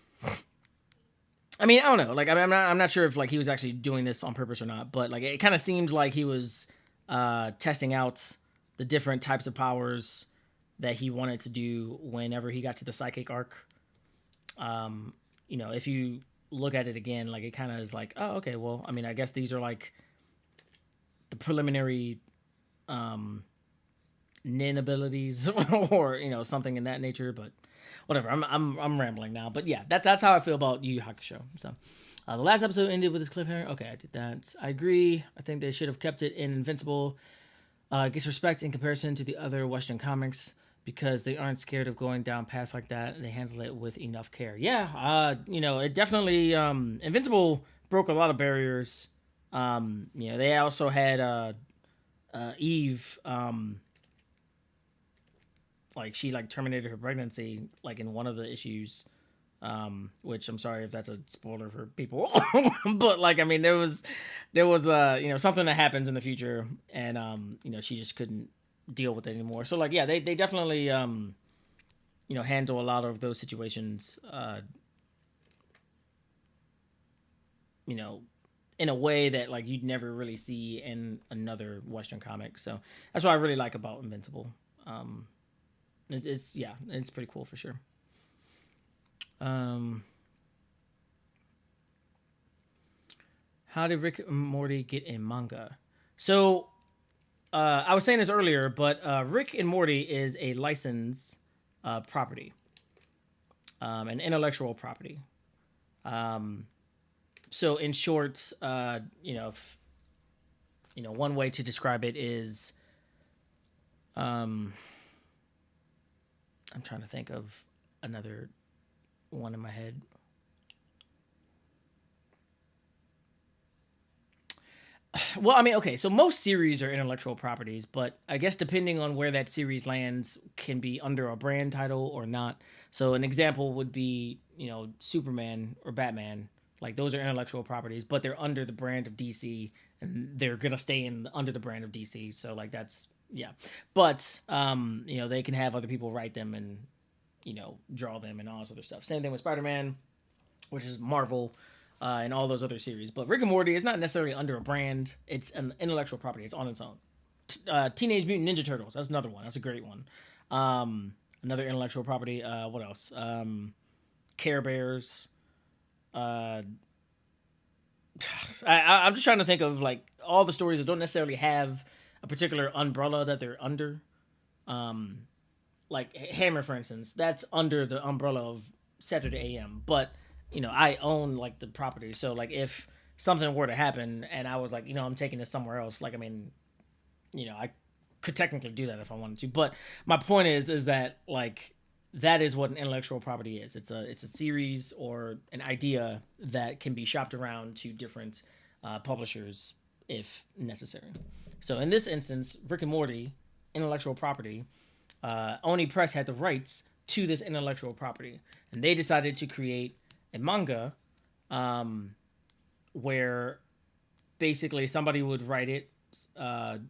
I mean, I don't know. Like, I'm not sure if, like, he was actually doing this on purpose or not. But, like, it kind of seemed like he was testing out the different types of powers that he wanted to do whenever he got to the psychic arc. If you look at it again, like, it kind of is like, oh, okay, well, I mean, I guess these are, like, the preliminary nin abilities or, something in that nature. But whatever, I'm rambling now. But yeah, that's how I feel about Yu Yu Hakusho. So the last episode ended with this cliffhanger. Okay, I did that. I agree. I think they should have kept it in Invincible. Gets respect in comparison to the other Western comics, because they aren't scared of going down paths like that, and they handle it with enough care. Yeah, it definitely, Invincible broke a lot of barriers. They also had Eve, like, she, like, terminated her pregnancy, like, in one of the issues, which, I'm sorry if that's a spoiler for people, but, like, I mean, there was something that happens in the future, and she just couldn't deal with it anymore. So, like, yeah, they definitely handle a lot of those situations in a way that, like, you'd never really see in another Western comic. So that's what I really like about Invincible. It's pretty cool for sure. How did Rick and Morty get a manga? So I was saying this earlier, but Rick and Morty is a licensed property, an intellectual property. So in short, one way to describe it is, I'm trying to think of another one in my head. Well, I mean, okay, so most series are intellectual properties, but I guess depending on where that series lands can be under a brand title or not. So an example would be, Superman or Batman. Like those are intellectual properties, but they're under the brand of DC and they're going to stay in under the brand of DC. So like that's yeah. But they can have other people write them and draw them and all this other stuff. Same thing with Spider-Man, which is Marvel, and all those other series. But Rick and Morty is not necessarily under a brand. It's an intellectual property. It's on its own. Teenage Mutant Ninja Turtles. That's another one. That's a great one. Another intellectual property. What else? Care Bears. I'm just trying to think of like all the stories that don't necessarily have a particular umbrella that they're under. Like Hammer, for instance, that's under the umbrella of Saturday AM. But I own like the property, so like if something were to happen and I was like, I'm taking this somewhere else, like I mean, I could technically do that if I wanted to. But my point is that like that is what an intellectual property is. It's a series or an idea that can be shopped around to different publishers if necessary. So in this instance, Rick and Morty, intellectual property, Oni Press had the rights to this intellectual property, and they decided to create a manga where basically somebody would write it, and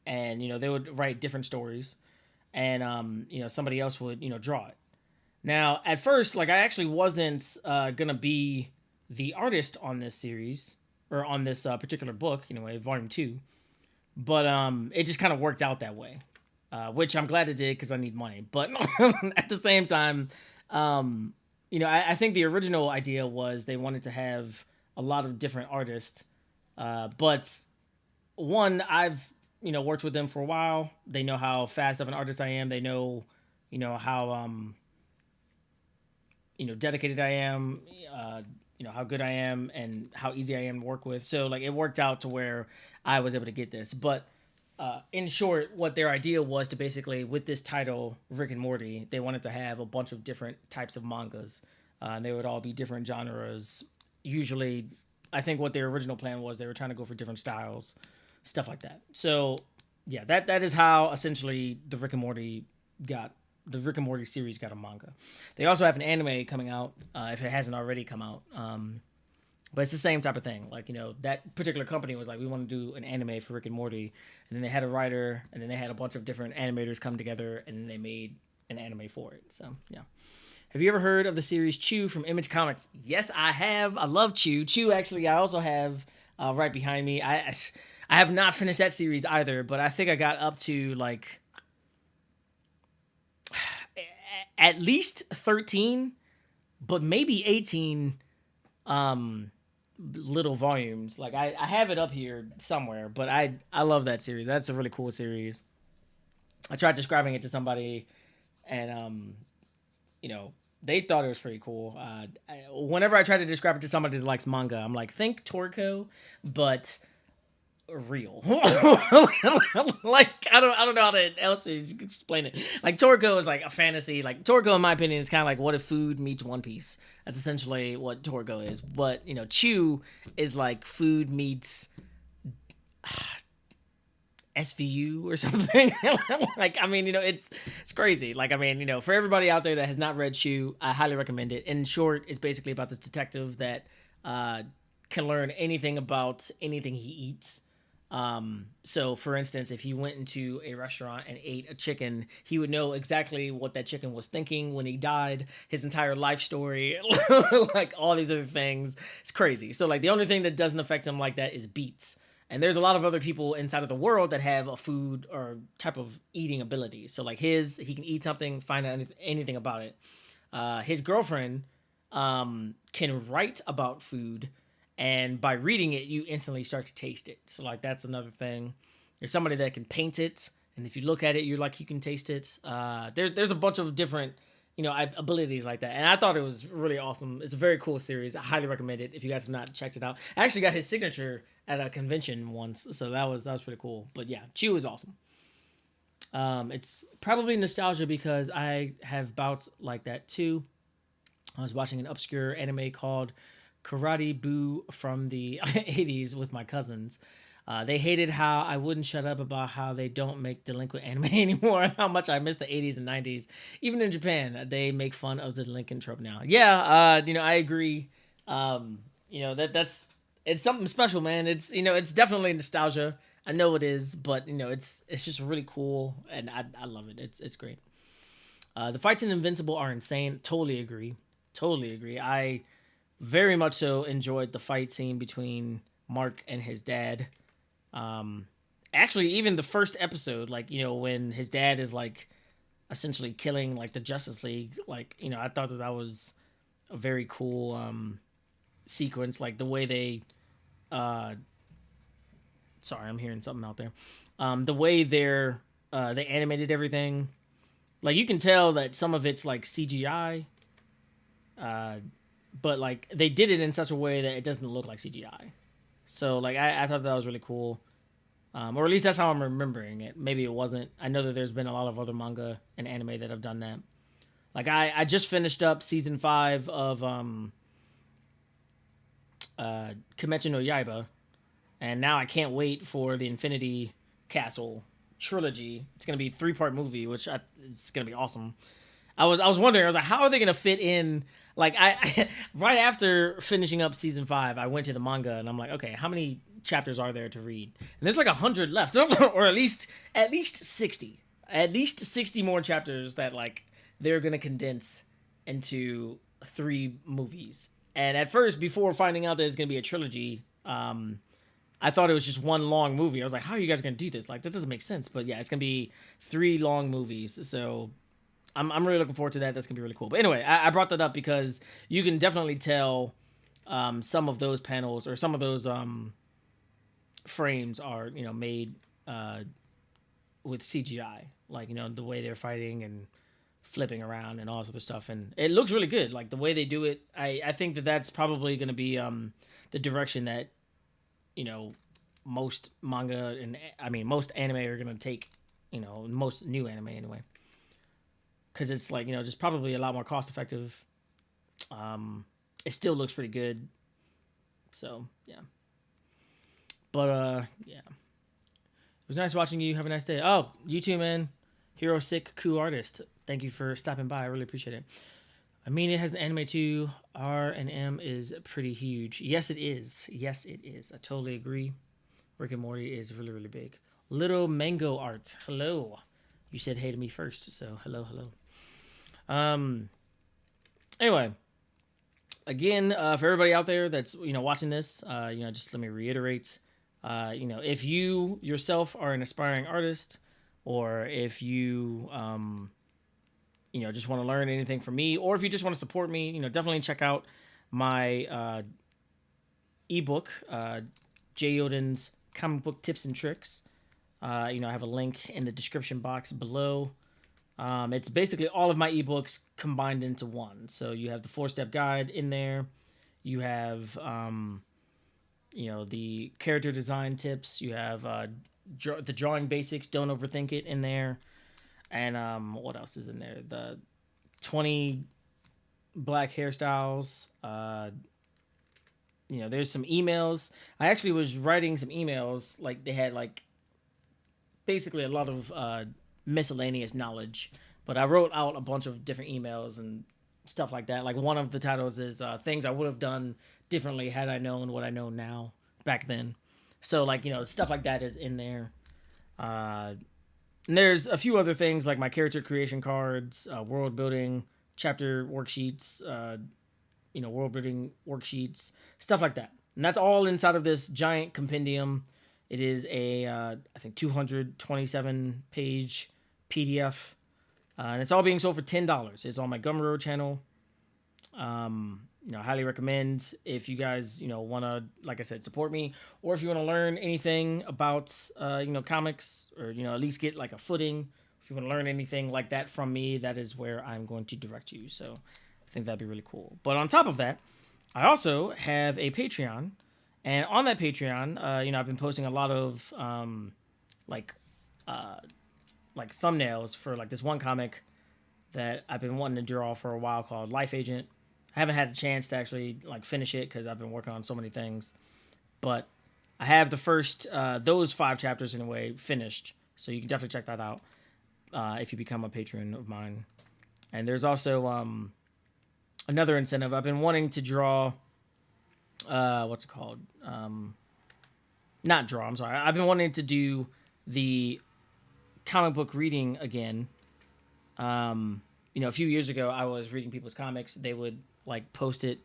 they would write different stories, and somebody else would draw it. Now at first, like I actually wasn't gonna be the artist on this series or on this particular book, volume 2, but it just kind of worked out that way, which I'm glad it did because I need money. But at the same time, I think the original idea was they wanted to have a lot of different artists, but one, I've worked with them for a while. They know how fast of an artist I am. They know how dedicated I am, how good I am and how easy I am to work with. So like it worked out to where I was able to get this. But in short, what their idea was to basically, with this title, Rick and Morty, they wanted to have a bunch of different types of mangas. And they would all be different genres. Usually, I think what their original plan was, they were trying to go for different styles, stuff like that. So, yeah, that is how essentially the Rick and Morty series got a manga. They also have an anime coming out, if it hasn't already come out. But it's the same type of thing. Like, that particular company was like, we want to do an anime for Rick and Morty. And then they had a writer, and then they had a bunch of different animators come together, and then they made an anime for it. So, yeah. Have you ever heard of the series Chew from Image Comics? Yes, I have. I love Chew. Chew, actually, I also have right behind me. I have not finished that series either, but I think I got up to, like, at least 13, but maybe 18 little volumes. Like I have it up here somewhere, but I love that series. That's a really cool series. I tried describing it to somebody, and they thought it was pretty cool. Whenever I try to describe it to somebody that likes manga, I'm like, think Toriko, but real. Like I don't know how else to explain it. Like Toriko is like a fantasy. Like Toriko, in my opinion, is kind of like what if food meets One Piece. That's essentially what Toriko is. But Chew is like food meets SVU or something. Like I mean, it's crazy. Like I mean, for everybody out there that has not read Chew, I highly recommend it. In short, it's basically about this detective that can learn anything about anything he eats. So for instance, if he went into a restaurant and ate a chicken, he would know exactly what that chicken was thinking when he died, his entire life story, like all these other things. It's crazy. So like the only thing that doesn't affect him like that is beats. And there's a lot of other people inside of the world that have a food or type of eating ability. So like he can eat something, find out anything about it. His girlfriend, can write about food, and by reading it, you instantly start to taste it. So like that's another thing. There's somebody that can paint it, and if you look at it, you're like you can taste it. There's a bunch of different abilities like that, and I thought it was really awesome. It's a very cool series. I highly recommend it if you guys have not checked it out. I actually got his signature at a convention once, so that was pretty cool. But yeah, Chew is awesome. It's probably nostalgia because I have bouts like that too. I was watching an obscure anime called Karate Boo from the 80s with my cousins. They hated how I wouldn't shut up about how they don't make delinquent anime anymore and how much I miss the 80s and 90s. Even in Japan, they make fun of the delinquent trope now. Yeah, I agree. That's it's something special, man. It's definitely nostalgia. I know it is, but it's just really cool, and I love it. It's great. The fights in Invincible are insane. Totally agree. Totally agree. I very much so enjoyed the fight scene between Mark and his dad. Actually, even the first episode, like, when his dad is like essentially killing like the Justice League, like, I thought that was a very cool sequence, like the way they sorry, I'm hearing something out there. The way they animated everything, like you can tell that some of it's like CGI, but like they did it in such a way that it doesn't look like CGI. So like I thought that was really cool. Or at least that's how I'm remembering it. Maybe it wasn't. I know that there's been a lot of other manga and anime that have done that. Like I just finished up season 5 of Kimetsu no Yaiba, and now I can't wait for the Infinity Castle trilogy. It's gonna be a 3-part movie, which it's gonna be awesome. I was wondering, I was like, how are they gonna fit in? Like I right after finishing up season 5, I went to the manga and I'm like, okay, how many chapters are there to read? And there's like 100 left, or at least 60, at least 60 more chapters that like they're gonna condense into 3 movies. And at first, before finding out that it's gonna be a trilogy, I thought it was just one long movie. I was like, how are you guys gonna do this? Like, that doesn't make sense. But yeah, it's gonna be 3 long movies. So I'm really looking forward to that. That's gonna be really cool. But anyway, I brought that up because you can definitely tell some of those panels or some of those frames are made with CGI, like the way they're fighting and flipping around and all this other stuff, and it looks really good. Like the way they do it, I think that's probably going to be the direction that most manga and most anime are going to take, most new anime anyway, because it's like just probably a lot more cost effective. It still looks pretty good, so yeah. But yeah, it was nice watching you. Have a nice day. Oh, you too, man. Hero Sick Coup Artist, thank you for stopping by. I really appreciate it. I mean, it has an anime too. R&M is pretty huge. Yes, it is. Yes, it is. I totally agree. Rick and Morty is really, really big. Little Mango Art, hello. You said hey to me first, so hello. Anyway, again, for everybody out there that's watching this, just let me reiterate. If you yourself are an aspiring artist, or if you just want to learn anything from me, or if you just want to support me, definitely check out my ebook, JeyOdin's Comic Book Tips and Tricks. I have a link in the description box below. It's basically all of my ebooks combined into one. So you have the 4-step guide in there. You have the character design tips. You have the drawing basics, don't overthink it, in there. And what else is in there? The 20 black hairstyles. There's some emails. I actually was writing some emails. Like they had like basically a lot of miscellaneous knowledge, but I wrote out a bunch of different emails and stuff like that. Like one of the titles is things I would have done differently had I known what I know now back then. So like stuff like that is in there. And there's a few other things like my character creation cards, world building, chapter worksheets, world building worksheets, stuff like that. And that's all inside of this giant compendium. It is a, I think 227 page PDF. And it's all being sold for $10. It's on my Gumroad channel. I highly recommend if you guys, want to, like I said, support me, or if you want to learn anything about, comics, or, at least get like a footing. If you want to learn anything like that from me, that is where I'm going to direct you. So I think that'd be really cool. But on top of that, I also have a Patreon, and on that Patreon, I've been posting a lot of, like thumbnails for like this one comic that I've been wanting to draw for a while called Life Agent. I haven't had a chance to actually like finish it because I've been working on so many things. But I have the first those 5 chapters in a way finished, so you can definitely check that out if you become a patron of mine. And there's also another incentive. I've been wanting to draw. What's it called? Not draw. I'm sorry. I've been wanting to do the comic book reading again. A few years ago, I was reading people's comics. They would like post it.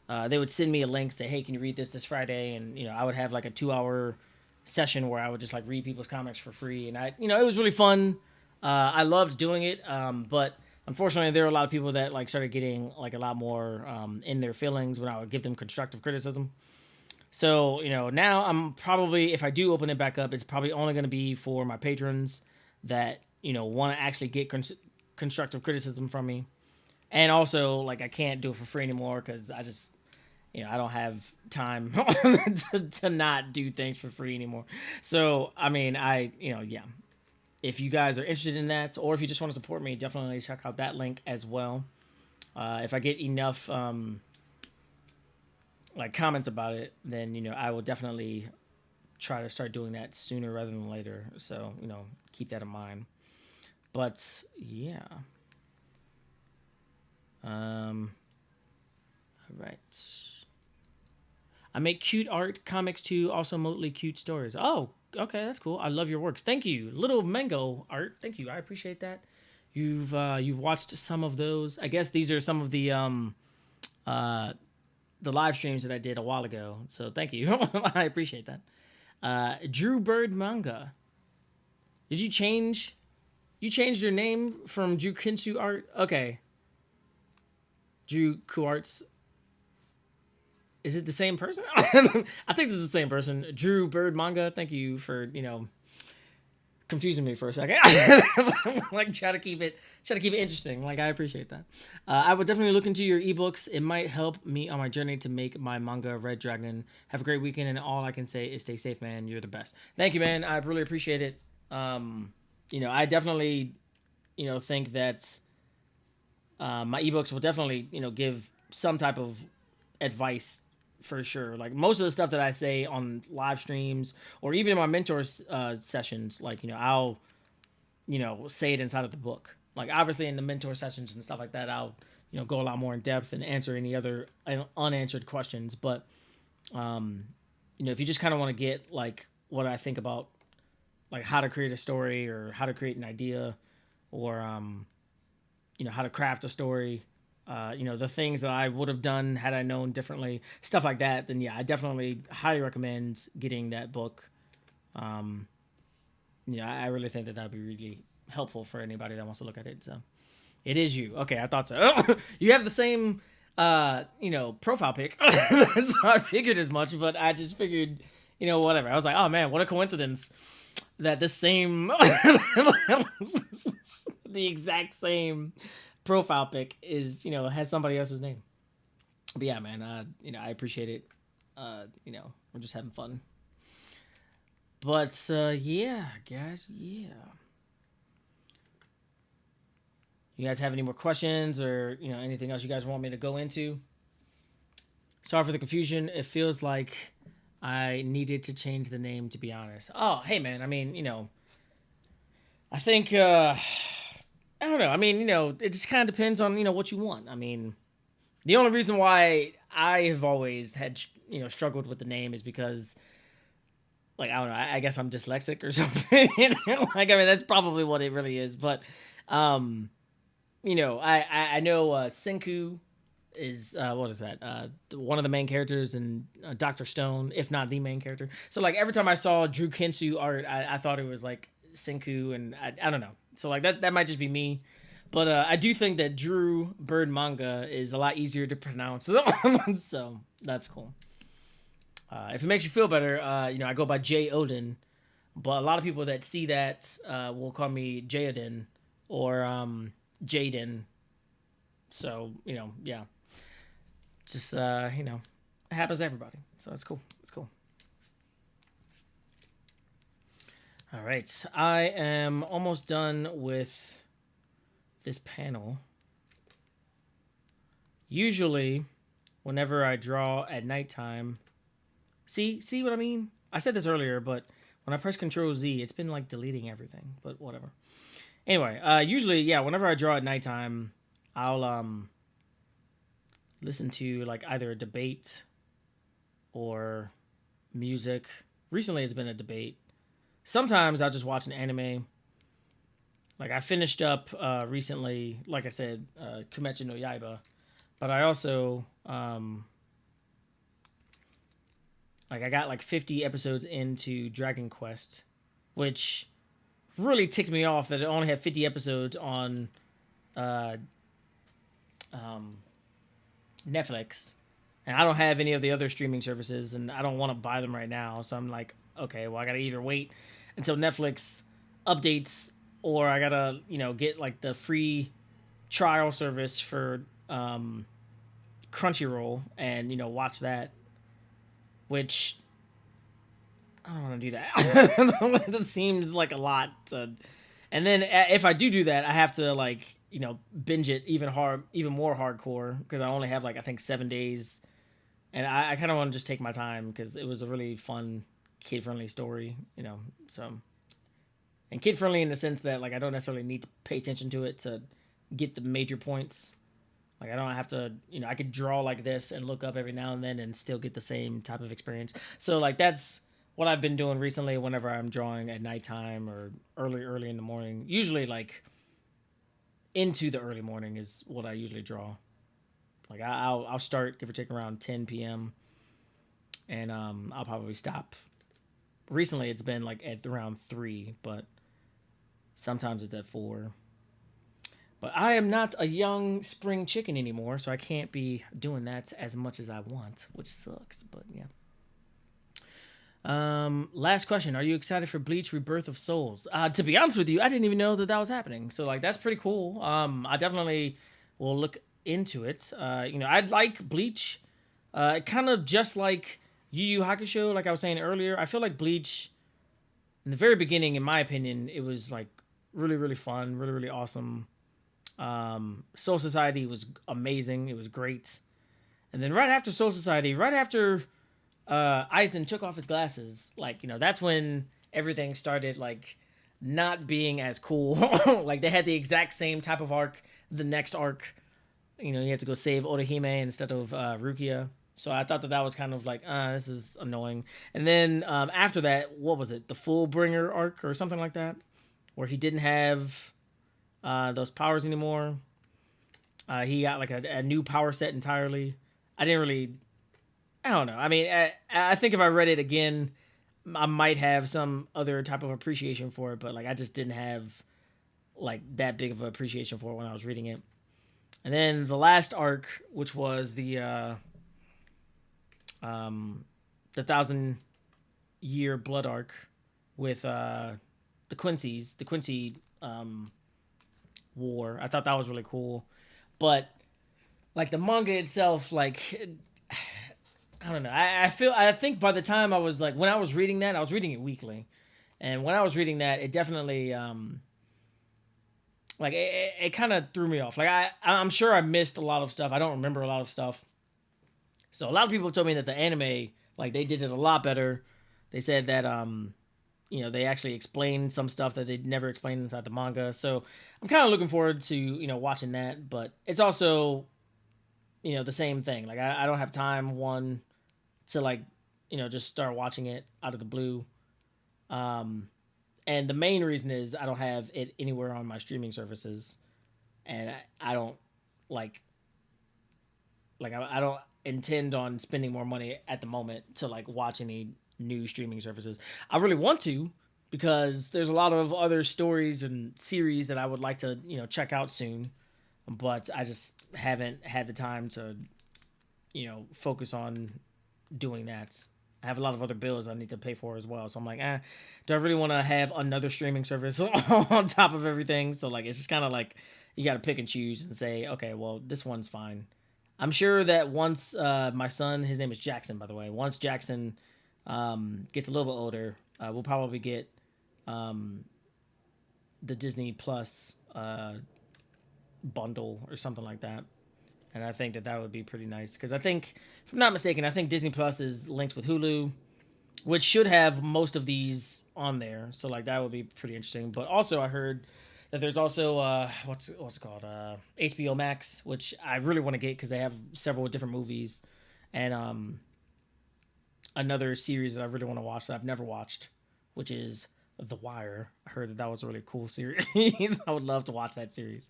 They would send me a link, say, "Hey, can you read this Friday?" And I would have like a 2-hour session where I would just like read people's comics for free, and it was really fun. I loved doing it, but unfortunately, there were a lot of people that like started getting like a lot more in their feelings when I would give them constructive criticism. So now I'm probably, if I do open it back up, it's probably only going to be for my patrons that want to actually get constructive criticism from me. And also, like, I can't do it for free anymore because I just, I don't have time to not do things for free anymore. So, I mean, yeah. If you guys are interested in that, or if you just want to support me, definitely check out that link as well. If I get enough, like, comments about it, then, I will definitely try to start doing that sooner rather than later. So, keep that in mind. But, yeah. All right. I make cute art, comics too, also mostly cute stories. Oh, okay, that's cool. I love your works. Thank you. Little Mango art. Thank you. I appreciate that. You've watched some of those. I guess these are some of the live streams that I did a while ago. So thank you. I appreciate that. Drew Bird Manga. Did you change? You changed your name from Drew Kinsu Art? Okay. Drew Kuarts. Is it the same person? I think this is the same person. Drew Bird Manga. Thank you for, confusing me for a second. Like try to keep it interesting. Like I appreciate that. I would definitely look into your ebooks. It might help me on my journey to make my manga Red Dragon. Have a great weekend, and all I can say is stay safe, man. You're the best. Thank you, man. I really appreciate it. I definitely, think that my ebooks will definitely, give some type of advice for sure. Like most of the stuff that I say on live streams or even in my mentor sessions, like, I'll, say it inside of the book. Like obviously in the mentor sessions and stuff like that, I'll, go a lot more in depth and answer any other unanswered questions. But, if you just kind of want to get like what I think about like how to create a story or how to create an idea or, how to craft a story, the things that I would have done had I known differently, stuff like that, then yeah, I definitely highly recommend getting that book. I really think that would be really helpful for anybody that wants to look at it. So it is you. Okay, I thought so. You have the same, profile pic. So I figured as much, but I just figured, whatever. I was like, oh man, what a coincidence that the same, the exact same profile pic is, has somebody else's name. But yeah, man, I appreciate it. We're just having fun. But yeah, guys, yeah. You guys have any more questions or, anything else you guys want me to go into? Sorry for the confusion. It feels like I needed to change the name, to be honest. Oh, hey, man. I mean, I think, I don't know. I mean, it just kind of depends on, what you want. I mean, the only reason why I have always had, struggled with the name is because, like, I don't know, I guess I'm dyslexic or something. Like, I mean, that's probably what it really is. But, I know Senku is, what is that? One of the main characters in Dr. Stone, if not the main character. So, like, every time I saw Drew Kinsu art, I thought it was, like, Senku, and I don't know. So, like, that might just be me. But I do think that Drew Bird Manga is a lot easier to pronounce. So, that's cool. If it makes you feel better, I go by JeyOdin. But a lot of people that see that will call me JeyOdin or Jaden. So, yeah. Just, it happens to everybody. So, it's cool. It's cool. All right. I am almost done with this panel. Usually, whenever I draw at nighttime, see what I mean? I said this earlier, but when I press Control Z, it's been like deleting everything. But whatever. Anyway, usually, yeah, whenever I draw at nighttime, I'll listen to like either a debate or music. Recently, it's been a debate. Sometimes I'll just watch an anime. Like I finished up recently, like I said, Kimetsu no Yaiba, but I also like I got like 50 episodes into Dragon Quest, which really ticked me off that it only had 50 episodes on uh, um, Netflix, and I don't have any of the other streaming services, and I don't want to buy them right now. So I'm like, okay, well I gotta either wait until Netflix updates, or I gotta get like the free trial service for Crunchyroll and watch that, which I don't want to do that. That seems like a lot to, and then if I do that, I have to like binge it even more hardcore because I only have like I think 7 days, and I kind of want to just take my time because it was a really fun kid friendly story, so and kid friendly in the sense that like I don't necessarily need to pay attention to it to get the major points. Like I don't have to, I could draw like this and look up every now and then and still get the same type of experience. So like that's what I've been doing recently whenever I'm drawing at nighttime or early in the morning. Usually like into the early morning is what I usually draw. Like I'll start give or take around 10 p.m. and I'll probably stop. Recently it's been like at around 3, but sometimes it's at 4. But I am not a young spring chicken anymore, so I can't be doing that as much as I want, which sucks, but yeah. Last question. Are you excited for Bleach Rebirth of Souls? To be honest with you, I didn't even know that was happening. So, like, that's pretty cool. I definitely will look into it. I'd like Bleach. Kind of just like Yu Yu Hakusho, like I was saying earlier. I feel like Bleach, in the very beginning, in my opinion, it was, like, really, really fun, really, really awesome. Soul Society was amazing. It was great. And then right after Soul Society, right after Aizen took off his glasses, like, that's when everything started, like, not being as cool. Like, they had the exact same type of arc. The next arc, you had to go save Orihime instead of Rukia. So I thought that was kind of like, this is annoying. And then after that, what was it? The Fullbringer arc or something like that? Where he didn't have those powers anymore. He got like a new power set entirely. I don't know. I mean, I think if I read it again, I might have some other type of appreciation for it, but like I just didn't have like that big of an appreciation for it when I was reading it. And then the last arc, which was the 1,000-year blood arc with the Quincy war. I thought that was really cool, but like the manga itself, like I don't know. I think by the time I was like when I was reading that, I was reading it weekly, and when I was reading that, it definitely like it kind of threw me off. Like I'm sure I missed a lot of stuff. I don't remember a lot of stuff. So a lot of people told me that the anime, like they did it a lot better. They said that they actually explained some stuff that they'd never explained inside the manga. So I'm kind of looking forward to, watching that. But it's also, the same thing. Like, I don't have time, one, to, like, just start watching it out of the blue. And the main reason is I don't have it anywhere on my streaming services. And I don't, I don't intend on spending more money at the moment to, like, watch any new streaming services. I really want to because there's a lot of other stories and series that I would like to, check out soon, but I just haven't had the time to, focus on doing that. I have a lot of other bills I need to pay for as well. So I'm like, do I really want to have another streaming service on top of everything? So like, it's just kind of like you got to pick and choose and say, okay, well, this one's fine. I'm sure that once my son, his name is Jackson, by the way, once Jackson gets a little bit older, we'll probably get the Disney Plus bundle or something like that, and I think that that would be pretty nice because I think, if I'm not mistaken, I think Disney Plus is linked with Hulu, which should have most of these on there. So like that would be pretty interesting. But also I heard that there's also what's it called, HBO Max, which I really want to get because they have several different movies, and another series that I really want to watch that I've never watched, which is The Wire. I heard that that was a really cool series. I would love to watch that series.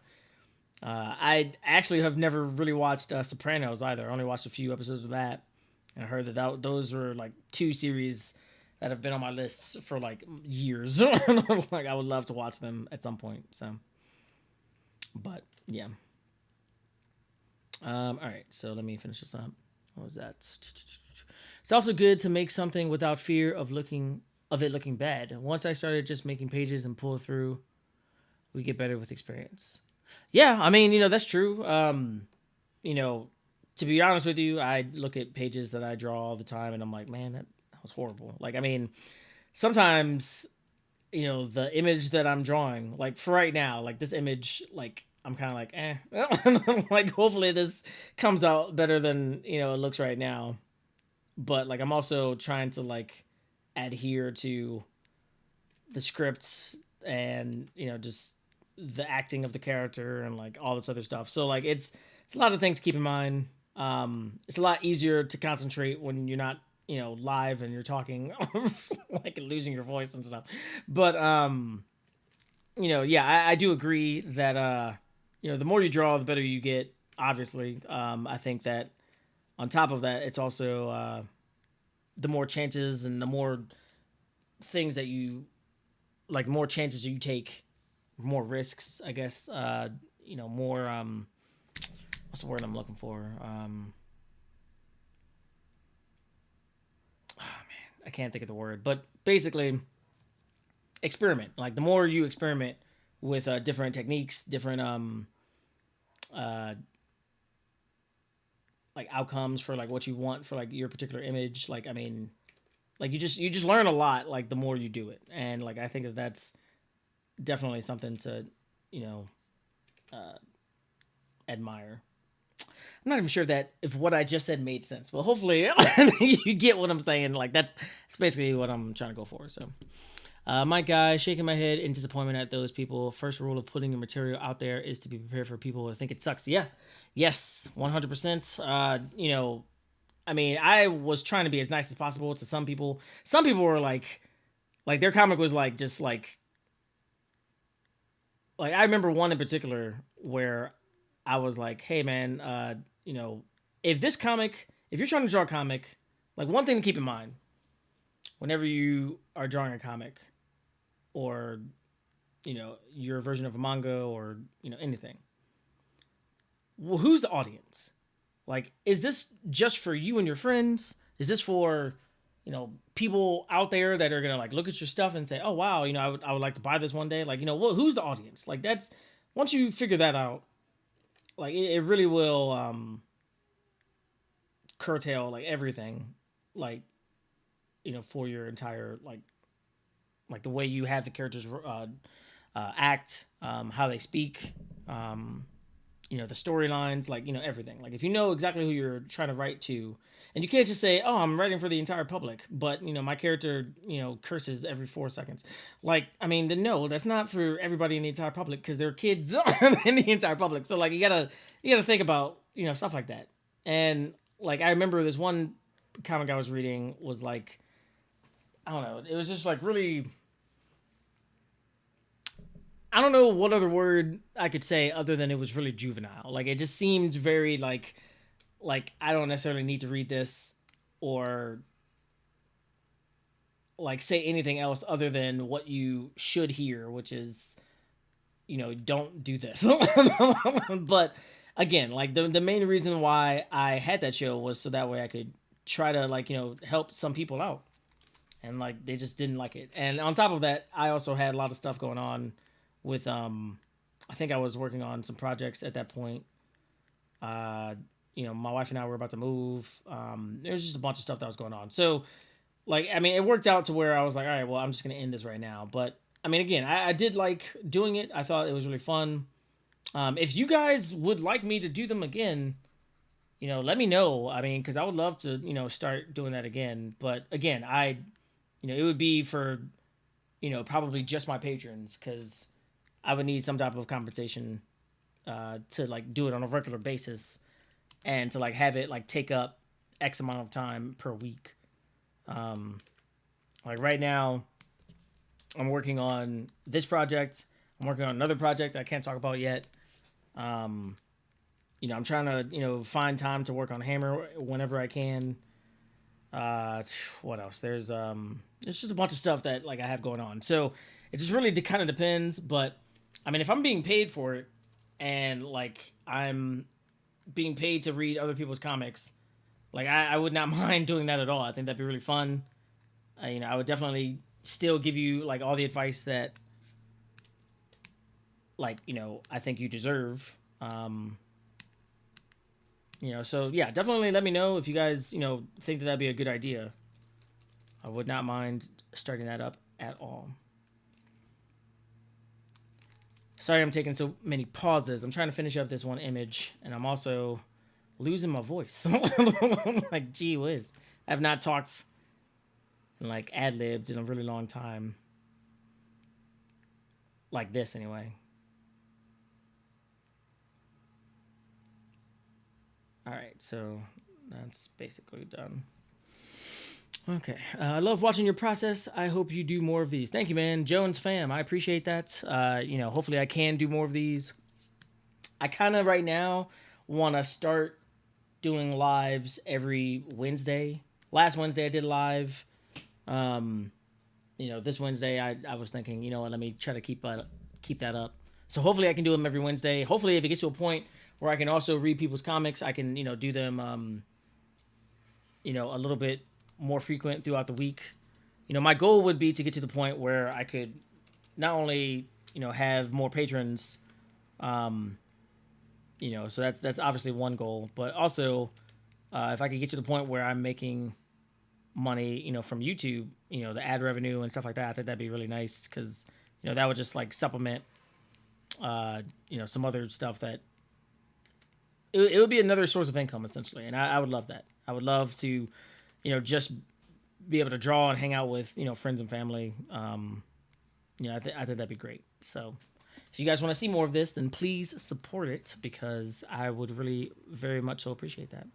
I actually have never really watched Sopranos either. I only watched a few episodes of that, and I heard that those were like two series that have been on my lists for like years. Like I would love to watch them at some point. So, but yeah. All right. So let me finish this up. What was that? It's also good to make something without fear of it looking bad. Once I started just making pages and pull through, we get better with experience. Yeah, I mean, that's true. You know, to be honest with you, I look at pages that I draw all the time and I'm like, man, that was horrible. Like, I mean, sometimes, the image that I'm drawing, like for right now, like this image, like I'm kind of like, like hopefully this comes out better than, it looks right now. But like, I'm also trying to like adhere to the scripts and, just the acting of the character and like all this other stuff. So like it's a lot of things to keep in mind. It's a lot easier to concentrate when you're not, live and you're talking like losing your voice and stuff. But yeah, I do agree that the more you draw, the better you get, obviously. I think that on top of that, it's also the more chances and the more things that you like, more chances you take, more risks, I guess. More what's the word I'm looking for? I can't think of the word, but basically experiment. Like the more you experiment with different techniques, different like outcomes for like what you want for like your particular image. Like, I mean, like you just learn a lot, like the more you do it. And like, I think that that's definitely something to, admire. I'm not even sure that if what I just said made sense, but hopefully you get what I'm saying. Like that's basically what I'm trying to go for. So, my guy, shaking my head in disappointment at those people. First rule of putting your material out there is to be prepared for people who think it sucks. Yeah, yes, 100%. I mean, I was trying to be as nice as possible to some people. Some people were like their comic was like just like I remember one in particular where I was like, hey man, if you're trying to draw a comic, like one thing to keep in mind whenever you are drawing a comic or, your version of a manga or, anything, well, who's the audience? Like, is this just for you and your friends? Is this for, people out there that are going to like look at your stuff and say, oh, wow, I would like to buy this one day. Like, who's the audience? Like once you figure that out, like it really will curtail like everything, like for your entire like the way you have the characters act, how they speak, the storylines, like everything. Like if you know exactly who you're trying to write to, and you can't just say, oh, I'm writing for the entire public, but my character curses every 4 seconds. Like, I mean, no, that's not for everybody in the entire public because they're kids in the entire public. So like you gotta think about stuff like that. And like I remember this one comic I was reading was like, I don't know, it was just like really, I don't know what other word I could say other than it was really juvenile. Like it just seemed very like I don't necessarily need to read this or like say anything else other than what you should hear, which is, don't do this. But again, like the main reason why I had that show was so that way I could try to like, help some people out. And like, they just didn't like it. And on top of that, I also had a lot of stuff going on with, I think I was working on some projects at that point. My wife and I were about to move. There was just a bunch of stuff that was going on. So like, I mean, it worked out to where I was like, all right, well, I'm just going to end this right now. But I mean, again, I did like doing it. I thought it was really fun. If you guys would like me to do them again, let me know. I mean, because I would love to, start doing that again. But again, it would be for, probably just my patrons, because I would need some type of compensation to like do it on a regular basis, and to like have it like take up X amount of time per week. Like right now, I'm working on this project. I'm working on another project I can't talk about yet. I'm trying to, find time to work on Hammer whenever I can. What else? There's just a bunch of stuff that like I have going on. So it just really kind of depends. But I mean, if I'm being paid for it, and like I'm being paid to read other people's comics, like I would not mind doing that at all. I think that'd be really fun. I would definitely still give you like all the advice that like, I think you deserve. So yeah, definitely let me know if you guys, think that that'd be a good idea. I would not mind starting that up at all. Sorry I'm taking so many pauses. I'm trying to finish up this one image, and I'm also losing my voice. Like, gee whiz. I have not talked and like ad-libbed in a really long time. Like this, anyway. Alright, so that's basically done. Okay. I love watching your process. I hope you do more of these. Thank you, man. Jones fam, I appreciate that. Hopefully I can do more of these. I kind of right now want to start doing lives every Wednesday. Last Wednesday I did live. This Wednesday I was thinking, let me try to keep that up. So hopefully I can do them every Wednesday. Hopefully if it gets to a point where I can also read people's comics, I can, do them, a little bit more frequent throughout the week. My goal would be to get to the point where I could not only, have more patrons, so that's obviously one goal, but also, if I could get to the point where I'm making money, from YouTube, the ad revenue and stuff like that, I think that'd be really nice, because, that would just like supplement, some other stuff that it would be another source of income essentially. And I would love that. I would love to, just be able to draw and hang out with, friends and family. I think that'd be great. So if you guys want to see more of this, then please support it, because I would really very much so appreciate that.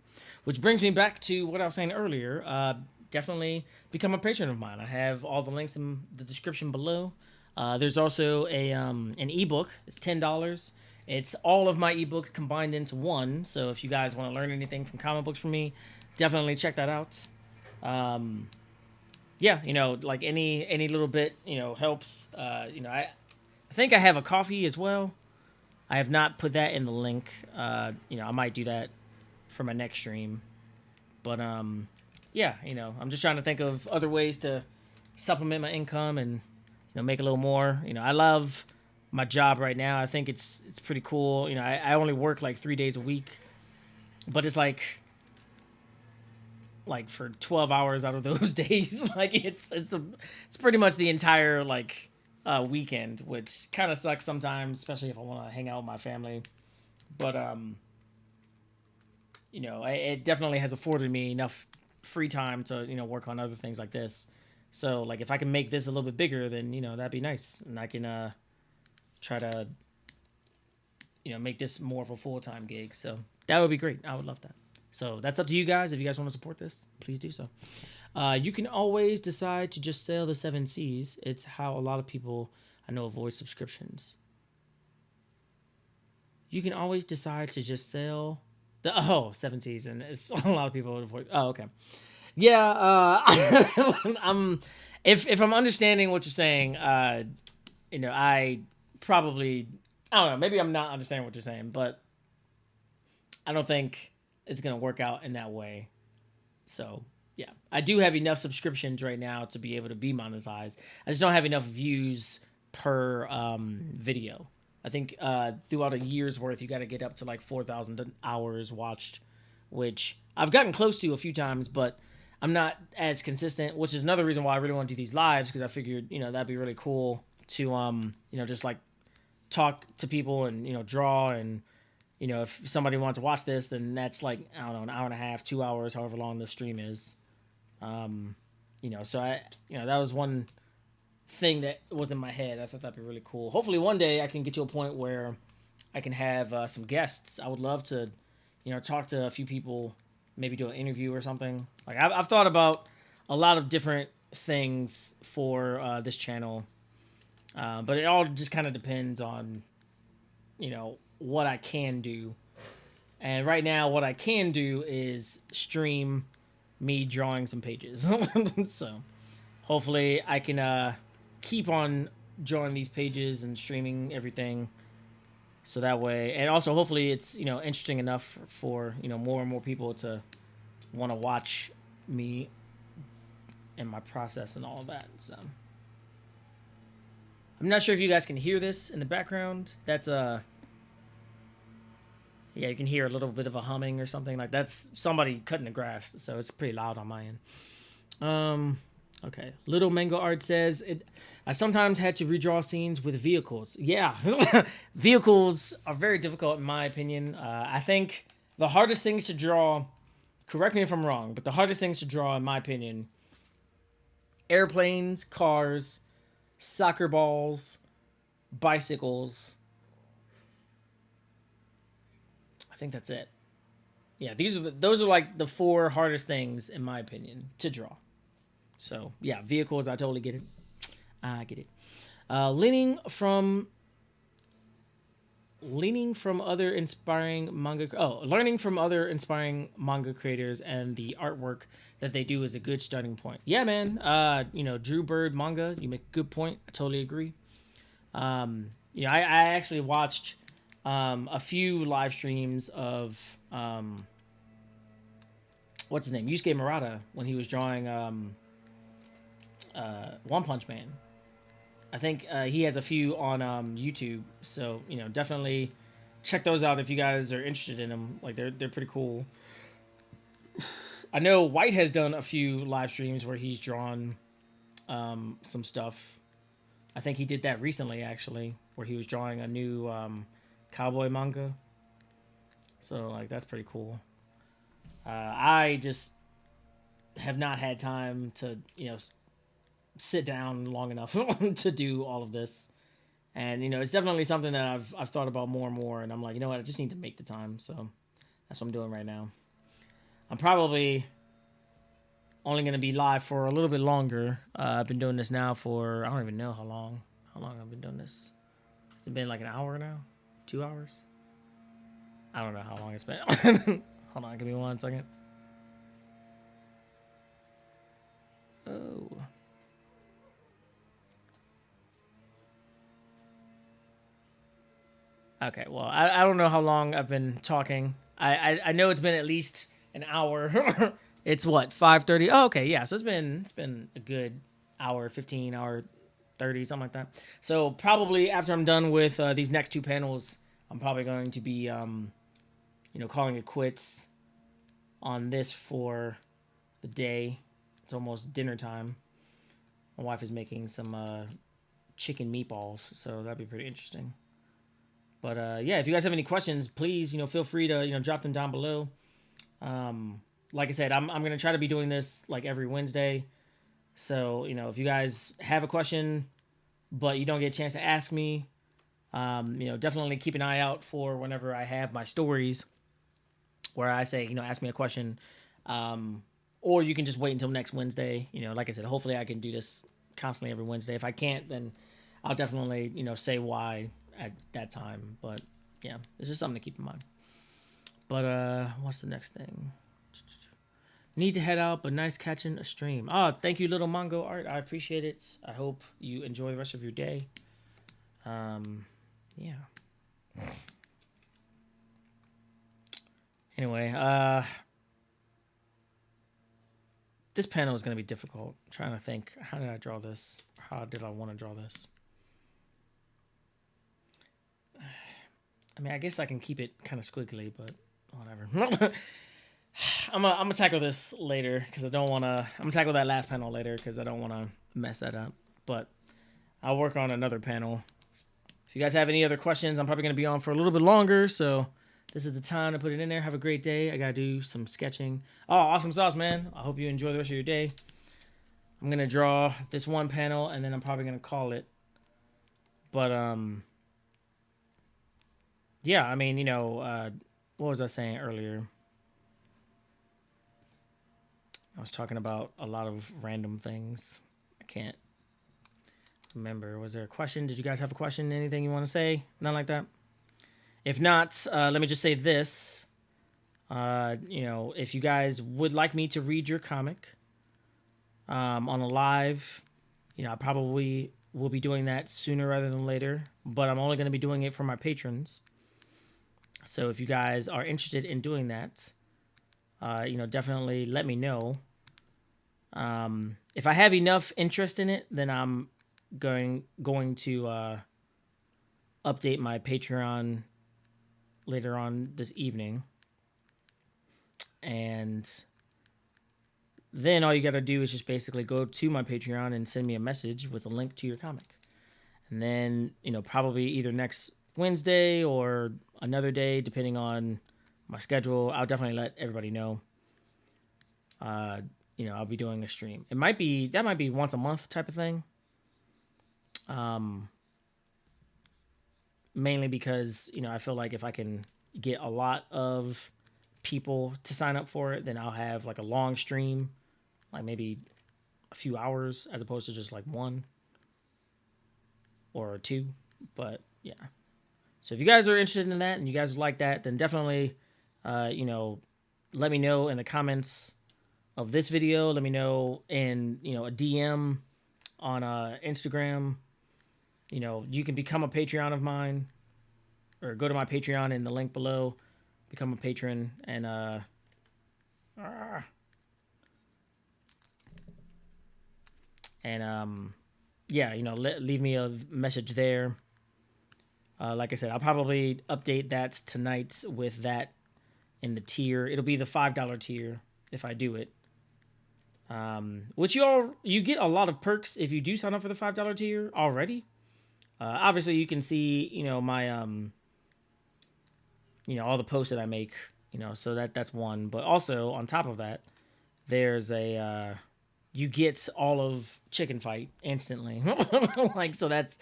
Which brings me back to what I was saying earlier. Definitely become a patron of mine. I have all the links in the description below. There's also an ebook. It's $10. It's all of my ebooks combined into one. So if you guys want to learn anything from comic books from me, definitely check that out. Like any little bit, helps. I think I have a coffee as well. I have not put that in the link. I might do that for my next stream. But I'm just trying to think of other ways to supplement my income and, make a little more. I love my job right now. I think it's pretty cool. I only work like 3 days a week, but it's like for 12 hours out of those days, like it's pretty much the entire like weekend, which kind of sucks sometimes, especially if I want to hang out with my family. But it definitely has afforded me enough free time to work on other things like this. So like if I can make this a little bit bigger, then that'd be nice, and I can try to make this more of a full-time gig. So that would be great. I would love that. So that's up to you guys. If you guys want to support this, please do so. You can always decide to just sell the 7 C's. It's how a lot of people I know avoid subscriptions. You can always decide to just sell the 7 C's, and it's a lot of people avoid. Oh, okay. Yeah. If I'm understanding what you're saying, I probably, I don't know, maybe I'm not understanding what you're saying, but I don't think it's going to work out in that way. So, yeah. I do have enough subscriptions right now to be able to be monetized. I just don't have enough views per video. I think throughout a year's worth, you got to get up to like 4,000 hours watched, which I've gotten close to a few times, but I'm not as consistent, which is another reason why I really want to do these lives, because I figured, that'd be really cool to, just like talk to people and, draw and, if somebody wants to watch this, then that's like, I don't know, an hour and a half, 2 hours, however long the stream is. So that was one thing that was in my head. I thought that'd be really cool. Hopefully one day I can get to a point where I can have some guests. I would love to, talk to a few people, maybe do an interview or something. Like I've thought about a lot of different things for this channel, but it all just kind of depends on, what I can do. And right now, what I can do is stream me drawing some pages. So hopefully I can keep on drawing these pages and streaming everything. So that way, and also hopefully it's, interesting enough for, more and more people to want to watch me and my process and all of that. So I'm not sure if you guys can hear this in the background. That's yeah, you can hear a little bit of a humming or something. Like that's somebody cutting the grass, so it's pretty loud on my end. Okay. Little Mango Art says, I sometimes had to redraw scenes with vehicles. Yeah. Vehicles are very difficult in my opinion. I think the hardest things to draw, correct me if I'm wrong, but the hardest things to draw in my opinion, airplanes, cars, soccer balls, bicycles. I think that's it. Yeah, those are like the 4 hardest things in my opinion to draw. So yeah, vehicles, I totally get it. I get it. Leaning from other inspiring manga. Learning from other inspiring manga creators and the artwork that they do is a good starting point. Yeah, man. Drew Bird manga. You make a good point. I totally agree. I actually watched a few live streams of what's his name, Yusuke Murata, when he was drawing One Punch Man. I think he has a few on YouTube, so definitely check those out if you guys are interested in them. Like they're pretty cool. I know White has done a few live streams where he's drawn some stuff. I think he did that recently actually, where he was drawing a new cowboy manga. So like that's pretty cool. I just have not had time to sit down long enough to do all of this, and it's definitely something that I've thought about more and more, and I'm like, I just need to make the time. So that's what I'm doing right now. I'm probably only going to be live for a little bit longer. I've been doing this now for, I don't even know how long I've been doing this. Has it been like an hour now? 2 hours? I don't know how long it's been. Hold on, give me 1 second. Oh. Okay, well, I don't know how long I've been talking. I know it's been at least an hour. It's what, 5:30? Oh, okay, yeah. So it's been a good hour, 15, hour 30, something like that. So probably after I'm done with these next 2 panels, I'm probably going to be calling it quits on this for the day. It's almost dinner time. My wife is making some chicken meatballs, so that'd be pretty interesting. But yeah, if you guys have any questions, please, feel free to, drop them down below. Like I said, I'm going to try to be doing this like every Wednesday. So, if you guys have a question, but you don't get a chance to ask me, definitely keep an eye out for whenever I have my stories where I say, ask me a question. Or you can just wait until next Wednesday. Like I said, hopefully I can do this constantly every Wednesday. If I can't, then I'll definitely, say why at that time. But yeah, it's just something to keep in mind. But what's the next thing? Need to head out, but nice catching a stream. Thank you, Little Mango Art. I appreciate it. I hope you enjoy the rest of your day. Yeah. Anyway, this panel is going to be difficult. I'm trying to think, how did I draw this? How did I want to draw this? I mean, I guess I can keep it kind of squiggly, but whatever. I'm gonna tackle this later because I don't want to. I'm gonna tackle that last panel later because I don't want to mess that up. But I'll work on another panel. If you guys have any other questions, I'm probably gonna be on for a little bit longer, so this is the time to put it in there. Have a great day. I gotta do some sketching. Oh, awesome sauce, man. I hope you enjoy the rest of your day. I'm gonna draw this one panel and then I'm probably gonna call it. But yeah, I mean, what was I saying earlier? I was talking about a lot of random things. I can't remember. Was there a question? Did you guys have a question? Anything you want to say? Nothing like that? If not, let me just say this. If you guys would like me to read your comic on a live, I probably will be doing that sooner rather than later. But I'm only going to be doing it for my patrons. So if you guys are interested in doing that, definitely let me know. If I have enough interest in it, then I'm going to update my Patreon later on this evening. And then all you got to do is just basically go to my Patreon and send me a message with a link to your comic. And then, probably either next Wednesday or another day, depending on my schedule, I'll definitely let everybody know. I'll be doing a stream. That might be once a month type of thing. Mainly because, I feel like if I can get a lot of people to sign up for it, then I'll have like a long stream, like maybe a few hours as opposed to just like one or two. But yeah. So if you guys are interested in that and you guys would like that, then definitely, let me know in the comments of this video. Let me know in, a DM on Instagram. You can become a Patreon of mine or go to my Patreon in the link below, become a patron, and leave me a message there. Like I said, I'll probably update that tonight with that in the tier. It'll be the $5 tier if I do it. Which you get a lot of perks if you do sign up for the $5 tier already. Obviously you can see, my, all the posts that I make, so that's one. But also on top of that, there's you get all of Chicken Fight instantly. So that's,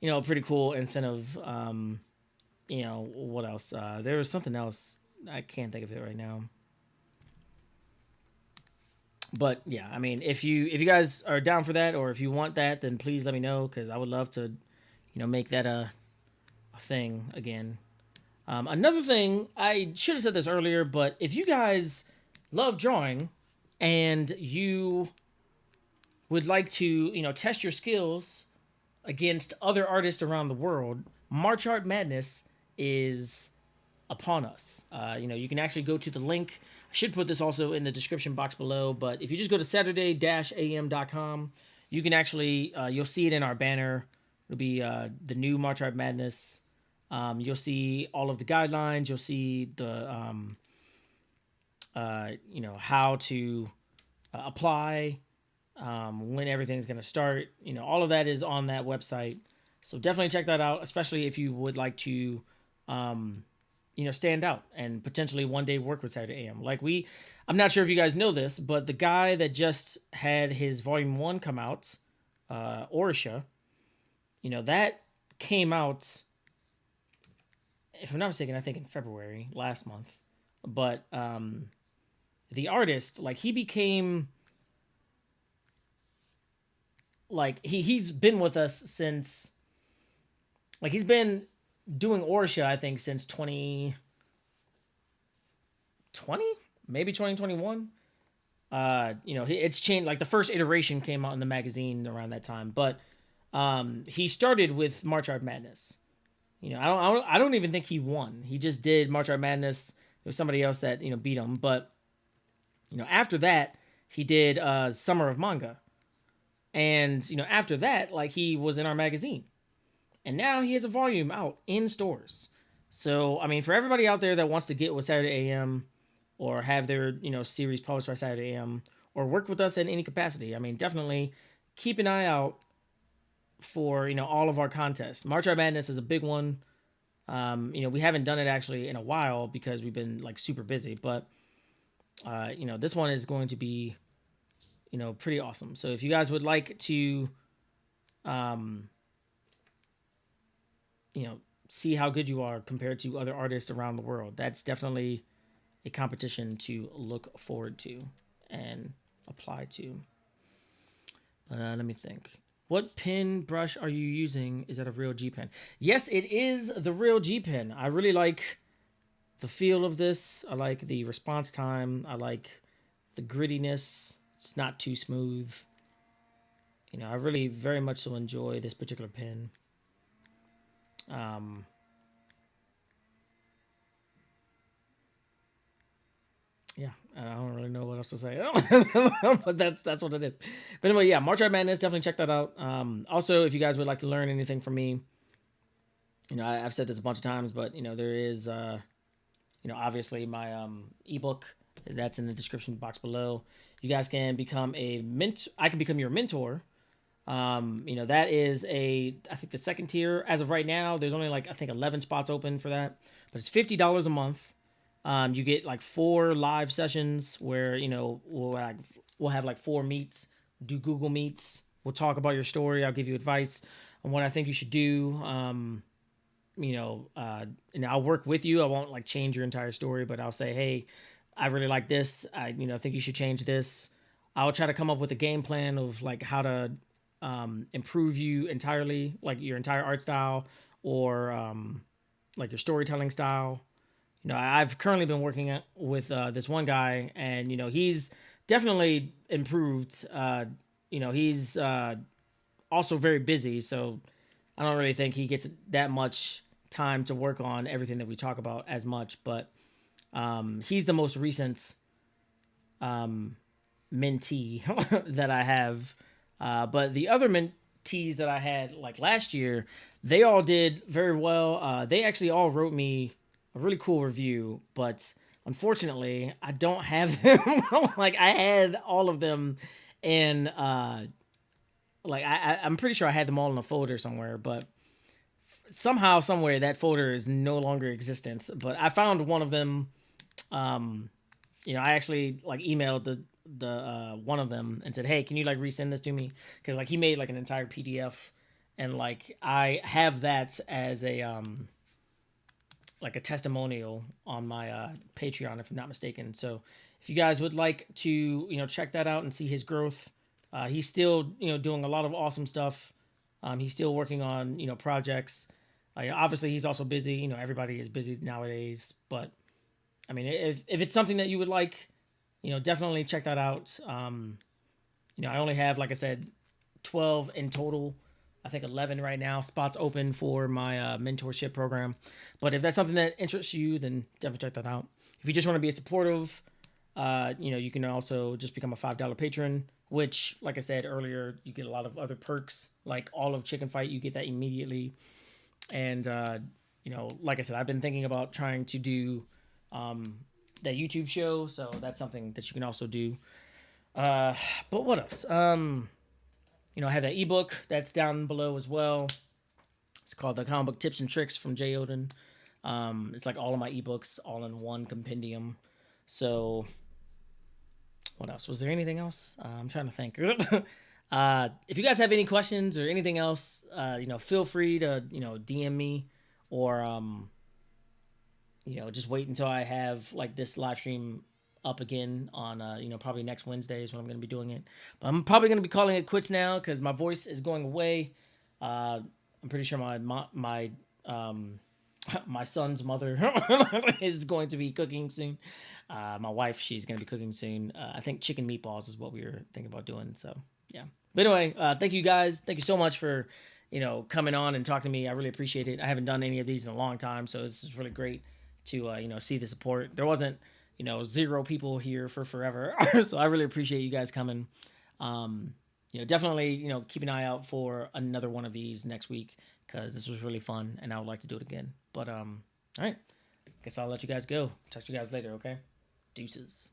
a pretty cool incentive. What else? There was something else. I can't think of it right now. But yeah, I mean, if you guys are down for that, or if you want that, then please let me know, because I would love to, make that a thing again. Another thing, I should have said this earlier, but if you guys love drawing and you would like to, test your skills against other artists around the world, March Art Madness is upon us. You can actually go to the link. I should put this also in the description box below, but if you just go to saturday-am.com, you can actually, you'll see it in our banner. It'll be the new March Art Madness. You'll see all of the guidelines. You'll see the, how to apply, when everything's going to start. All of that is on that website. So definitely check that out, especially if you would like to, stand out and potentially one day work with Saturday AM. I'm not sure if you guys know this, but the guy that just had his Volume 1 come out, Orisha, that came out, if I'm not mistaken, I think in February last month. But the artist, he became, he's been with us since, he's been doing Orisha, I think, since 2020, maybe 2021. It's changed. The first iteration came out in the magazine around that time, but he started with March Art Madness. I don't even think he won. He just did March Art Madness. There was somebody else that beat him, but after that he did Summer of Manga, and after that he was in our magazine. And now he has a volume out in stores. So, I mean, for everybody out there that wants to get with Saturday AM or have their, series published by Saturday AM or work with us in any capacity, I mean, definitely keep an eye out for, all of our contests. March Art Madness is a big one. We haven't done it actually in a while because we've been like super busy, but this one is going to be, pretty awesome. So if you guys would like to, um, see how good you are compared to other artists around the world, that's definitely a competition to look forward to and apply to. But let me think. What pen brush are you using? Is that a real G pen? Yes, it is the real G pen. I really like the feel of this. I like the response time. I like the grittiness. It's not too smooth. I really very much so enjoy this particular pen. Yeah, I don't really know what else to say, but that's what it is. But anyway, yeah, March Art Madness, definitely check that out. Also, if you guys would like to learn anything from me, I've said this a bunch of times, but there is, obviously my ebook that's in the description box below. You guys can become a I can become your mentor. That is I think the second tier as of right now. There's only like I think 11 spots open for that, but it's $50 a month. You get like 4 live sessions where we'll have like 4 meets, do Google Meets. We'll talk about your story. I'll give you advice on what I think you should do. And I'll work with you. I won't like change your entire story, but I'll say, hey, I really like this. I think you should change this. I'll try to come up with a game plan of like how to improve you entirely, like your entire art style or like your storytelling style. I've currently been working with this one guy, and he's definitely improved. He's also very busy, so I don't really think he gets that much time to work on everything that we talk about as much. But he's the most recent mentee that I have. But the other mentees that I had like last year, they all did very well. They actually all wrote me a really cool review, but unfortunately I don't have them. Like I had all of them in I'm pretty sure I had them all in a folder somewhere, but somehow somewhere that folder is no longer existent. But I found one of them. I actually like emailed the one of them and said, hey, can you like resend this to me, because like he made like an entire PDF, and like I have that as a like a testimonial on my Patreon, if I'm not mistaken. So if you guys would like to, check that out and see his growth, he's still, doing a lot of awesome stuff. He's still working on, projects. Obviously he's also busy, everybody is busy nowadays, but I mean, if it's something that you would like, definitely check that out. I only have, like I said, 12 in total. I think 11 right now spots open for my mentorship program. But if that's something that interests you, then definitely check that out. If you just want to be a supportive, you can also just become a $5 patron, which, like I said earlier, you get a lot of other perks, like all of Chicken Fight. You get that immediately. And, like I said, I've been thinking about trying to do that YouTube show. So that's something that you can also do. But what else? I have that ebook that's down below as well. It's called The Comic Book Tips and Tricks from JeyOdin. It's like all of my ebooks all in one compendium. So what else? Was there anything else? I'm trying to think. If you guys have any questions or anything else, feel free to, DM me, or, just wait until I have like this live stream up again on probably next Wednesday is when I'm going to be doing it. But I'm probably going to be calling it quits now because my voice is going away. I'm pretty sure my son's mother is going to be cooking soon. My wife, she's going to be cooking soon. I think chicken meatballs is what we were thinking about doing. So yeah. But anyway, thank you guys. Thank you so much for coming on and talking to me. I really appreciate it. I haven't done any of these in a long time, so this is really great to see the support. There wasn't 0 people here for forever. So I really appreciate you guys coming. Definitely, keep an eye out for another one of these next week, because this was really fun and I would like to do it again. But, all right, guess I'll let you guys go. Talk to you guys later. Okay. Deuces.